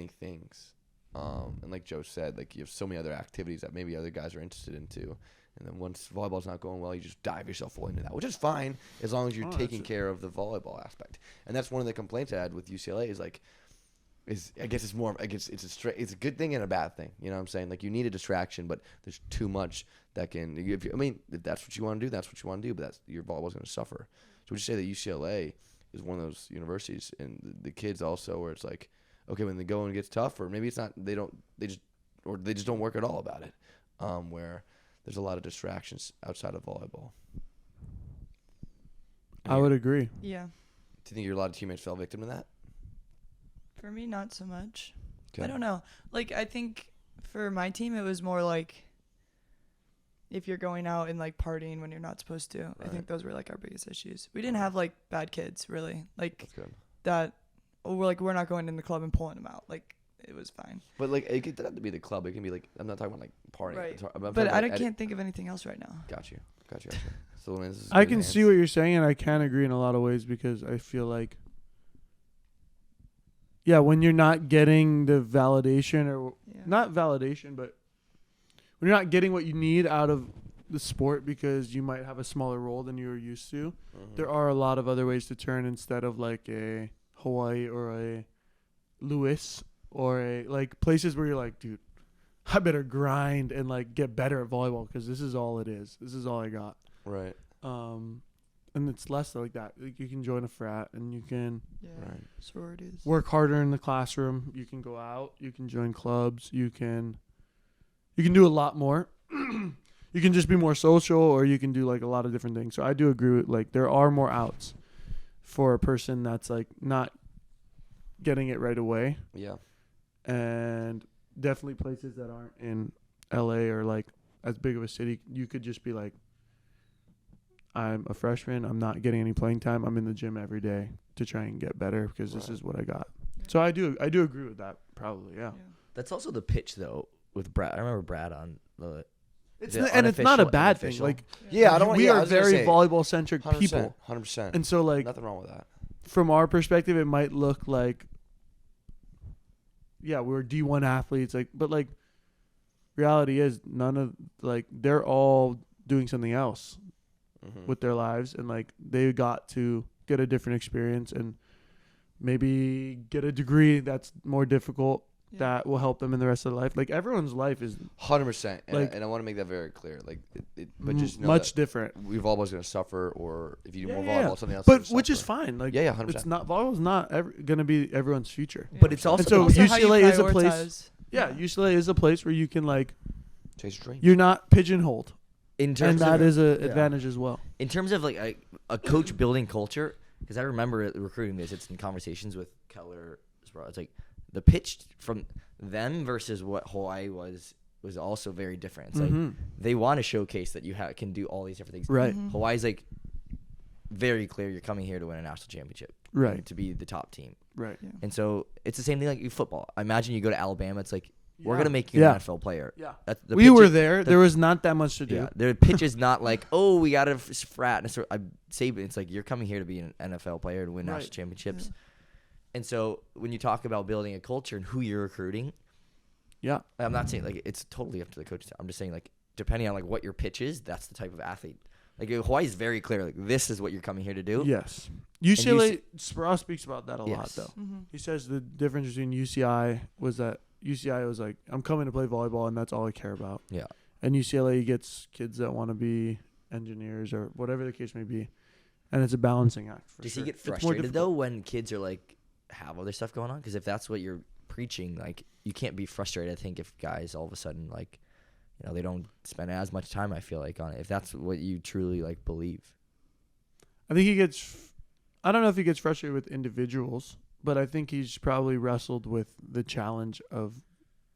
things. And like Joe said, like you have so many other activities that maybe other guys are interested in too. And then once volleyball's not going well, you just dive yourself fully into that, which is fine as long as you're Oh, taking that's care of the volleyball aspect. And that's one of the complaints I had with UCLA is like, I guess it's more, I guess it's a good thing and a bad thing. You know what I'm saying? Like you need a distraction, but there's too much that can. If that's what you want to do, that's what you want to do. But your volleyball's going to suffer. So would you say that UCLA is one of those universities, and the kids also, where it's like, okay, when they go and it gets tough, or maybe it's not, they just don't work at all about it, where there's a lot of distractions outside of volleyball. I would agree. Yeah. Do you think a lot of teammates fell victim to that? For me, not so much. Okay. I don't know. Like, I think for my team, it was more like if you're going out and, like, partying when you're not supposed to. I Right. think those were, like, our biggest issues. We didn't have, like, bad kids, really. Like, That's good. that, we're not going in the club and pulling them out. Like, it was fine. But like, it doesn't have to be the club. It can be like, I'm not talking about like partying. Right. I'm But talking I about can't think of anything else right now. Got you. So this is I good can hands. see what you're saying, and I can agree in a lot of ways because I feel like, yeah, when you're not getting the validation or Yeah. not validation, but when you're not getting what you need out of the sport because you might have a smaller role than you were used to, Mhm. there are a lot of other ways to turn instead of like a Hawaii or a Lewis or a like places where you're like, dude, I better grind and like get better at volleyball because this is all it is. This is all I got. Right. And it's less like that. Like you can join a frat and you can Yeah. Right. Sororities. work harder in the classroom. You can go out. You can join clubs. You can do a lot more. You can just be more social, or you can do like a lot of different things. So I do agree with like there are more outs for a person that's like not getting it right away, Yeah. and definitely places that aren't in LA or like as big of a city. You could just be like, I'm a freshman. I'm not getting any playing time. I'm in the gym every day to try and get better because this Right. is what I got. So I do agree with that. Probably, yeah. That's also the pitch though with Brad. I remember Brad on the. It's the and it's not a unofficial and bad thing. official. Like Yeah, I don't. we yeah, I are was gonna very say, volleyball centric 100%, people, 100%. and so like Nothing wrong with that. from our perspective, it might look like, yeah, we're D1 athletes, like, but like, reality is none of like they're all doing something else Mhm. with their lives, and like they got to get a different experience and maybe get a degree that's more difficult Yeah. that will help them in the rest of their life. Like everyone's life is 100%. Like- And I want to make that very clear. Like, but just know much that different. we've always going to suffer, or if you do Yeah, more yeah. volleyball, something else. But gonna which is suffer. fine. Like, Yeah, 100%. it's not volleyball's not going to be everyone's future. Yeah. But it's also And so Also how you UCLA is a place. prioritize. Yeah, UCLA is a place where you can like Chase your dreams. you're not pigeonholed, in and terms that of is a yeah. advantage as well. in terms of like a coach building culture, because I remember recruiting this. It's in conversations with Keller as well. It's like the pitch from them versus what Hawaii was also very different. It's like Mhm. they want to showcase that you can do all these different things. Right. Mhm. Hawaii's like very clear. You're coming here to win a national championship. Right. to be the top team. Right. Yeah. And so it's the same thing like you football. I imagine you go to Alabama, it's like we're Yeah. gonna make you Yeah. an NFL player. Yeah. The We pitch were is- there. There was not that much to do. Yeah, their pitch is not like, oh, we got a frat. And so I say, it's like you're coming here to be an NFL player to win Right. national championships. And so when you talk about building a culture and who you're recruiting, Yeah. I'm not saying like it's totally up to the coaches. I'm just saying like depending on like what your pitch is, that's the type of athlete. Like Hawaii is very clear. Like this is what you're coming here to do. Yes. UCLA, Sproul speaks about that a lot, Yes. though. Mm-hmm. He says the difference between UCI was that UCI was like, I'm coming to play volleyball, and that's all I care about. Yeah. And UCLA gets kids that want to be engineers or whatever the case may be. And it's a balancing act. For Does sure. he get It's more frustrated difficult. though when kids are like have other stuff going on? Because if that's what you're preaching, like you can't be frustrated. I think if guys all of a sudden like, you know, they don't spend as much time. I feel like on it. If that's what you truly like believe. I think he gets. I don't know if he gets frustrated with individuals, but I think he's probably wrestled with the challenge of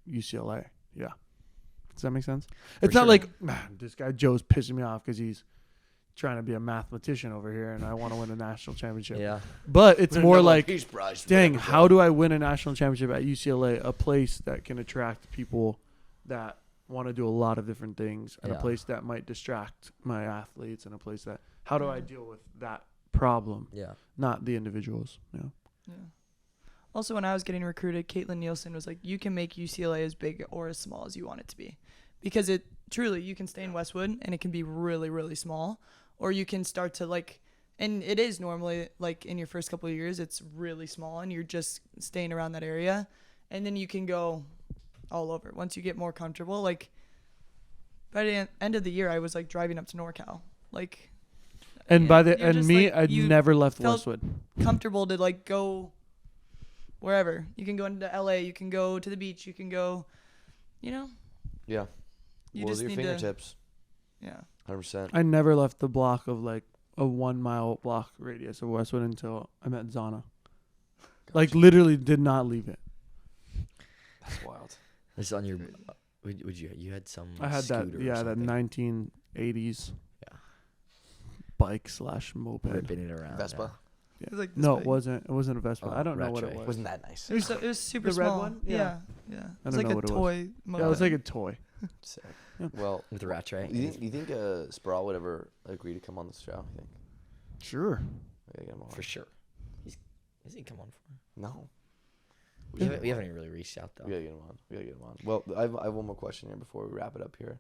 UCLA. Yeah. Does that make sense? It's not sure. like, man, this guy Joe's pissing me off because he's trying to be a mathematician over here and I want to win a national championship. Yeah. But it's more like, Peace Prize. dang, how do I win a national championship at UCLA, a place that can attract people that want to do a lot of different things, and Yeah. a place that might distract my athletes, and a place that, how do I deal with that problem, Yeah. not the individuals? Yeah. Yeah. Also, when I was getting recruited, Caitlin Nielsen was like, you can make UCLA as big or as small as you want it to be. Because it truly, you can stay in Westwood and it can be really, really small. Or you can start to like, and it is normally like in your first couple of years, it's really small and you're just staying around that area. And then you can go all over. Once you get more comfortable, like by the end of the year, I was like driving up to NorCal. Like, And yeah, by the you're and just, me, like, I'd you never left felt Westwood. comfortable to like go wherever. You can go into LA, you can go to the beach, you can go, you know, Yeah. you Well, just your need fingertips. yeah. 100%. I never left the block of like a 1 mile block radius of Westwood until I met Zana. Like literally did not leave it. That's wild. This is on your. Would you had some? I had that, scooter or yeah, that something. 1980s Yeah. bike / moped. Ripping it around. Vespa? It was like this No, big. it wasn't. It wasn't a Vespa. Oh, I don't know what it retro. was. Wasn't that nice? It was super The red small. one? Yeah. Yeah. Yeah. It I was don't like know a what it was. toy moped. Yeah, it was like a toy. Sick. Yeah. Well, With the rat tray. you think Sproul would ever agree to come on this show? You think? Sure. We gotta get him on. For sure. Is he come on for? No. We haven't even really reached out though. We gotta get him on. We gotta get him on. Well, I have one more question here before we wrap it up here,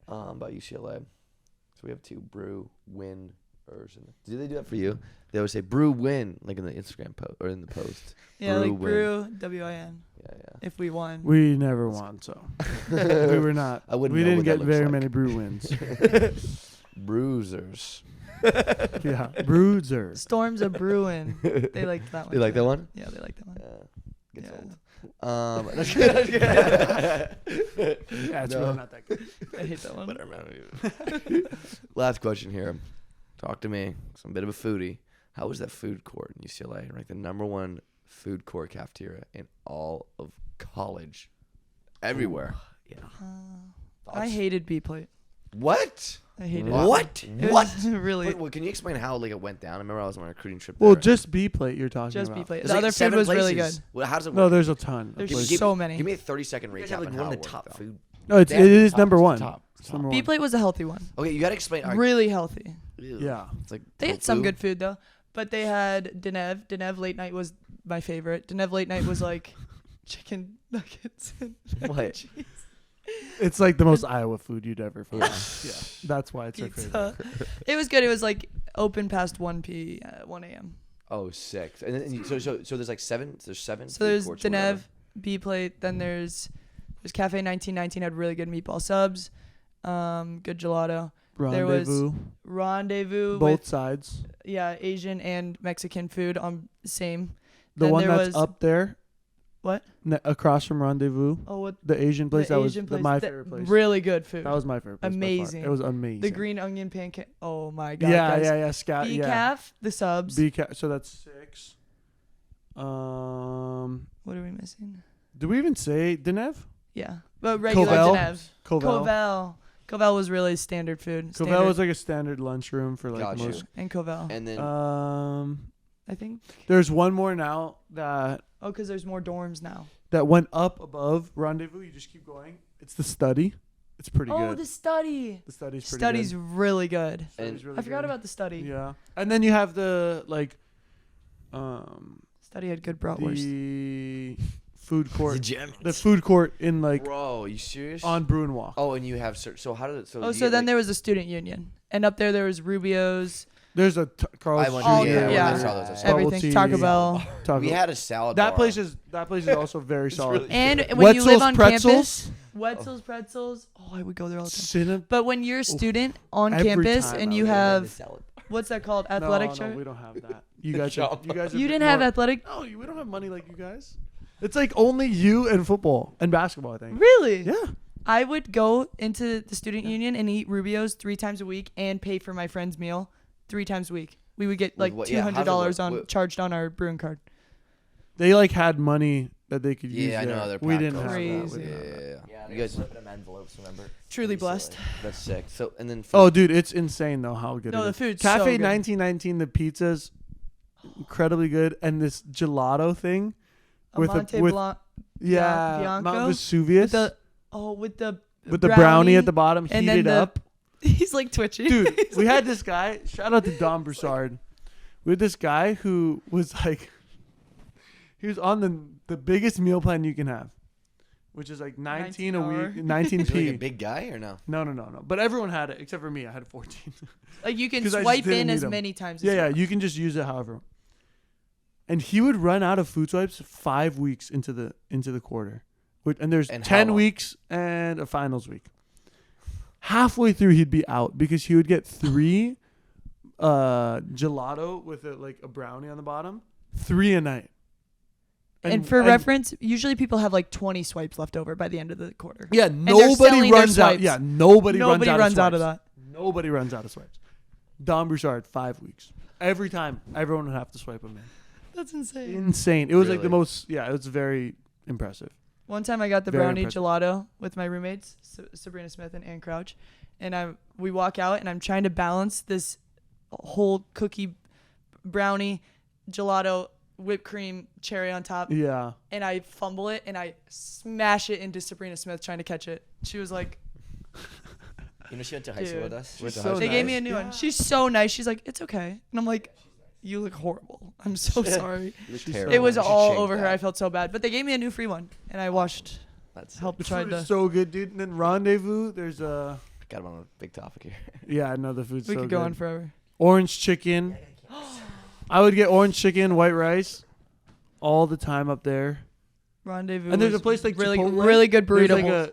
about UCLA. So we have 2 brew win version. Do they do that for you? They always say brew win, like in the Instagram post or in the post. Yeah, brew, like win. brew WIN. Yeah, If we won. We never won, so yeah. we were not. I wouldn't We know didn't what that get looks very like. many brew wins. Bruisers. Yeah, bruisers. Storms of Bruin. They liked that one. You like too. that one? Yeah, they liked that one. Gets Yeah. old. Yeah, it's No. really not that good. I hate that one. Last question here. Talk to me. 'Cause I'm a bit of a foodie. How was that food court in UCLA? Like the #1 food court cafeteria in all of college, everywhere. Yeah. I Thoughts? hated B plate. What? I hated What? it. It What? was really Wait, can you explain how like it went down? I remember I was on a recruiting trip. Well, there. just B plate you're talking just about. B plate. There's The like other food 7 was really places. good. Well, how does it work? No, there's a ton. There's of places. so many. Give me a 30-second You recap. guys have like on one how of it the top worked, though. food. No, it is Top, number one. top, It's top. number B one. plate was a healthy one. Okay, you gotta explain. All right. Really healthy. Ew. Yeah. It's like They had some tofu. good food though, but they had Denev. Denev late night was my favorite. Denev late night was like chicken nuggets and mac and What? cheese. It's like the most Iowa food you'd ever find. Yeah. That's why it's our favorite. Pizza. It was good. It was like open past 1 a.m. Oh, sick. And then so there's like 7. There's 7. So food there's courts or whatever. Denev, B plate. Then there's Cafe 1919 had really good meatball subs, good gelato. There was Rendezvous. Rendezvous Both with sides. Asian and Mexican food on same. The Then one there that's was- up there. What? Across from Rendezvous. Oh, what? The Asian place. The That Asian was place. my That- favorite place. Really good food. That was my favorite place. by far. Amazing. It was amazing. The green onion pancake. Oh my god. Yeah, guys. yeah. Scout. B Yeah. calf, the subs. So that's 6. What are we missing? Do we even say Denev? Yeah, but regular Covell? Denev. Covell was really standard food. Covell was like a standard lunchroom for like Got you. most. and Covell. And then I think. There's one more now that Oh, because there's more dorms now. went up above Rendezvous. You just keep going. It's the study. It's pretty Oh, good. the study. The study's pretty Study's good. really good. Study's really I forgot good. about the study. Yeah, and then you have the Study had good bratwurst. the food The court. Germans. The food court in Bro, you serious? on Bruin Walk. Oh, and you have so how did it? So Oh, you so get, then like, there was the student union, and up there was Rubio's, There's a Carl's I went All to good, yeah, yeah. I saw those. I saw Bubble everything, tea. Taco Bell, Taco. We had a salad. that bar. place is also very solid. really and when you live Wetzel's on Pretzels. campus, Wetzel's Pretzels. Oh, I would go there all the time. Cinnamon. But when you're a student on Every campus time and I you would go The have salad. what's that called? Athletic no, shirt. we don't have that. You guys, are, you guys. Are You bit didn't have more- athletic. No, we don't have money like you guys. It's like only you and football and basketball, I think. Really? Yeah. I would go into the student union and eat Rubio's 3 times a week and pay for my friend's meal 3 times a week. We would get With like what- yeah, how's it $200 work? on What- charged on our Bruin card. They like had money that they could use. Yeah, I know. there. They're We packed didn't up. have that. We Crazy. didn't have that. Yeah. Yeah, You you guys guys, slipping them envelopes, remember? Truly UCLA. blessed. that's sick. So and then Oh, dude, it's insane though how good No, it the is. food's Cafe so good. 1919, the pizza's incredibly good, and this gelato thing with Monte with Blanc yeah, Bianco Mount Vesuvius with the with the brownie at the bottom and then heated the- up. He's like twitching. Dude, we had this guy. Shout out to Don Broussard. We had this guy who was like, he was on the biggest meal plan you can have, which is like 19 a 19 week, hour. is he like a 19p. big guy or no? No. But everyone had it except for me. I had 14. Like you can 'Cause I just swipe didn't in need as 'em. many times as Yeah, you yeah. want. You can just use it however. And he would run out of food swipes 5 weeks into the quarter, and there's And how 10 long? weeks and a finals week. Halfway through, he'd be out because he would get 3 gelato with a brownie on the bottom, 3 a night. And for reference, usually people have like 20 swipes left over by the end of the quarter. yeah, they're nobody selling their runs out. swipes. Yeah, nobody runs out of swipes. that. Nobody runs out of swipes. Don Broussard, 5 weeks. Every time, everyone would have to swipe him in. That's insane. Insane. It was like the Really? most. Yeah, it was very impressive. One time I got the Very brownie impressive. gelato with my roommates, Sabrina Smith and Ann Crouch, and we walk out and I'm trying to balance this whole cookie brownie gelato whipped cream cherry on top, Yeah. and I fumble it and I smash it into Sabrina Smith trying to catch it. She was like, You know, she went to high school with Dude. us. Went to so high they school. gave me a new Yeah. one. She's so nice. She's like, it's okay, and I'm like, you look horrible. I'm so sorry. You look She's terrible. It was You should all change over her. that. I felt so bad, but they gave me a new free one, and I washed. That's Helped The tried food to. is so good, dude. And then Rendezvous, there's a got him on a big topic here. yeah, no, the food's We so could go good. on forever. Orange chicken. I would get orange chicken, white rice, all the time up there. Rendezvous. And there's a was place like really, Chipotle. really good There's burrito.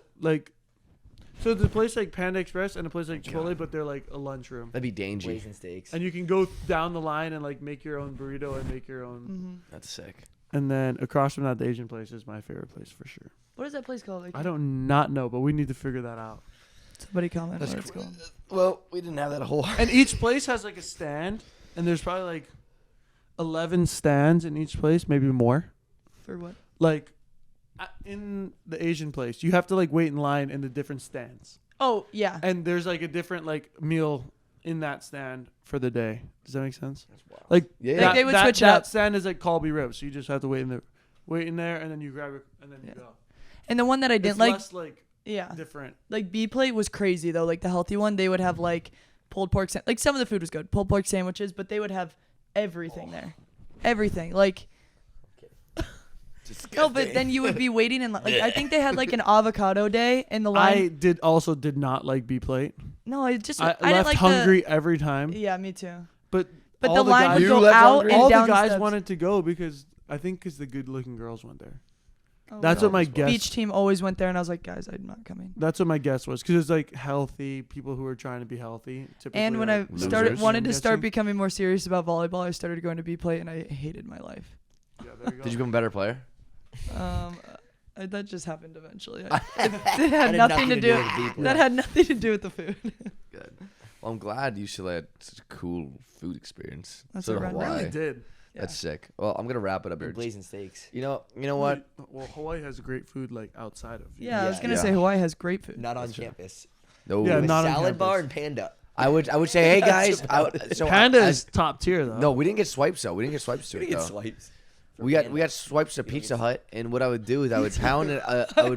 so there's a place like Panda Express and a place like Chipotle, God. but they're like a lunchroom. That'd be dangerous. Ways and steaks. And you can go down the line and like make your own burrito and make your own. hmm That's sick. And then across from that, the Asian place is my favorite place for sure. What is that place called? Like, I don't not know, but we need to figure that out. Somebody comment That's what it's cr- called. Well, we didn't have that whole. And each place has like a stand, and there's probably like 11 stands in each place, maybe more. For what? Like in the Asian place, you have to like wait in line in the different stands, Oh yeah. and there's like a different like meal in that stand for the day. Does that make sense? That's wild. Like Yeah. Like that, they would that, switch it that up. stand is like Colby ribs, so you just have to wait in there, and then you grab it, and then you Yeah. go. And the one that I didn't It's like, less like yeah, different. like B plate was crazy though. Like the healthy one, they would have like pulled pork. Like some of the food was good, pulled pork sandwiches, but they would have everything there, everything. Like no, but then you would be waiting in like I think they had like an avocado day in the I line. did not like B plate. No, I just I didn't left like hungry every time. Yeah, me too. But But all the line guys, would You go left out hungry? and all the down guys steps. wanted to go because the good-looking girls went there. Oh, That's God. what my Beach guess. Beach team always went there, and I was like, guys, I'm not coming. That's what my guess was because it's like healthy people who are trying to be healthy. Typically And when I like started losers, wanted I'm to start guessing. becoming more serious about volleyball, I started going to B plate, and I hated my life. Yeah, there you go. Did you become a better player? That just happened eventually. It That had nothing to do. with the people. That had nothing to do with the food. Good. Well, I'm glad UCLA had such a cool food experience. That's So what did Ren Hawaii. really did. That's sick. Well, I'm gonna wrap it up here. Blazing steaks. You know what? Well, Hawaii has great food like outside of. Yeah, I was Yeah. gonna Yeah. say Hawaii has great food. Not on That's true. campus. No. Yeah, A not on salad bar campus. and Panda. I would say, hey guys. Panda is top tier though. No, we didn't get swipes though. We didn't get swipes to We it get though. swipes. We got swipes to Pizza Hut, and what I would do is I would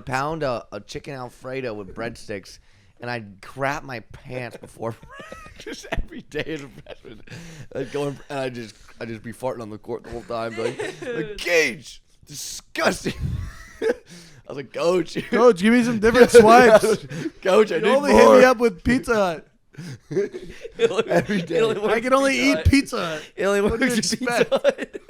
pound a chicken Alfredo with breadsticks, and I'd crap my pants before just every day as a freshman. I'd go and I'd just be farting on the court the whole time, like Gage, disgusting. I was like, Coach, Coach, give me some different swipes. Coach, I You need only more. hit me up with Pizza Hut. Every day. I can only eat Pizza Hut. It only What do you works at Pizza expect? Hut.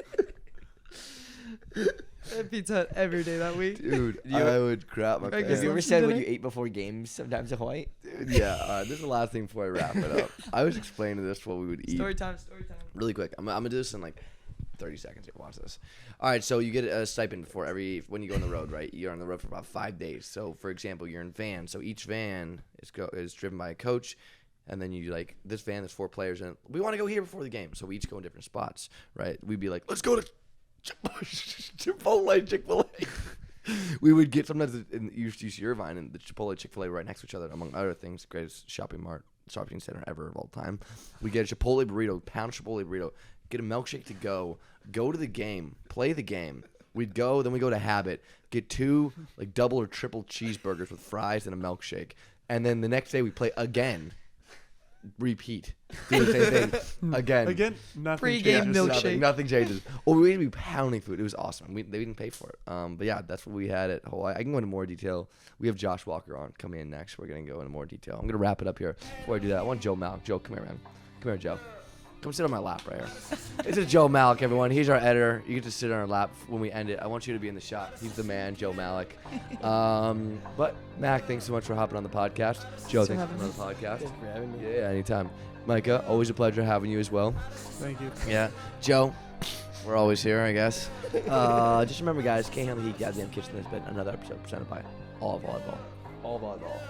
Pizza Hut every day that week. Dude, You- I would crap my Greg, pants. Have you ever lunch said and what you dinner? ate before games sometimes in Hawaii? Dude, yeah, this is the last thing before I wrap it up. I was explaining this what we would eat. Story time. Really quick. I'm gonna do this in like 30 seconds. Here, watch this. All right, so you get a stipend for when you go on the road, right? You're on the road for about 5 days. So, for example, you're in van. So each van is driven by a coach, and then you like this van. There's 4 players, and we want to go here before the game. So we each go in different spots, right? We'd be like, let's go to Chipotle, Chick-fil-A. We would get sometimes in UC Irvine and the Chipotle, Chick-fil-A right next to each other, among other things. Greatest shopping center ever of all time. We get a Chipotle burrito, pound Chipotle burrito, get a milkshake to go to the game, play the game. We'd go, then we go to Habit, get 2 like double or triple cheeseburgers with fries and a milkshake, and then the next day we play again. Repeat. Do the same thing again. Nothing Pre-game changes. milkshake. Nothing changes. Well, we'd be pounding food. It was awesome. They didn't pay for it. But yeah, that's what we had at Hawaii. I can go into more detail. We have Josh Walker on coming in next. We're gonna go into more detail. I'm gonna wrap it up here. Before I do that, I want Joe Malik. Joe, come here, man. Come here, Joe. Come sit on my lap right here. This is Joe Malik, everyone. He's our editor. You get to sit on our lap when we end it. I want you to be in the shot. He's the man, Joe Malik. But Mac, thanks so much for hopping on the podcast. Joe, thanks for coming on the podcast. Thanks for having me. Yeah, anytime. Micah, always a pleasure having you as well. Thank you. Yeah. Joe, we're always here, I guess. Just remember, guys, can't handle the heat. Goddamn kitchen has been another episode presented by All Volleyball. All volleyball.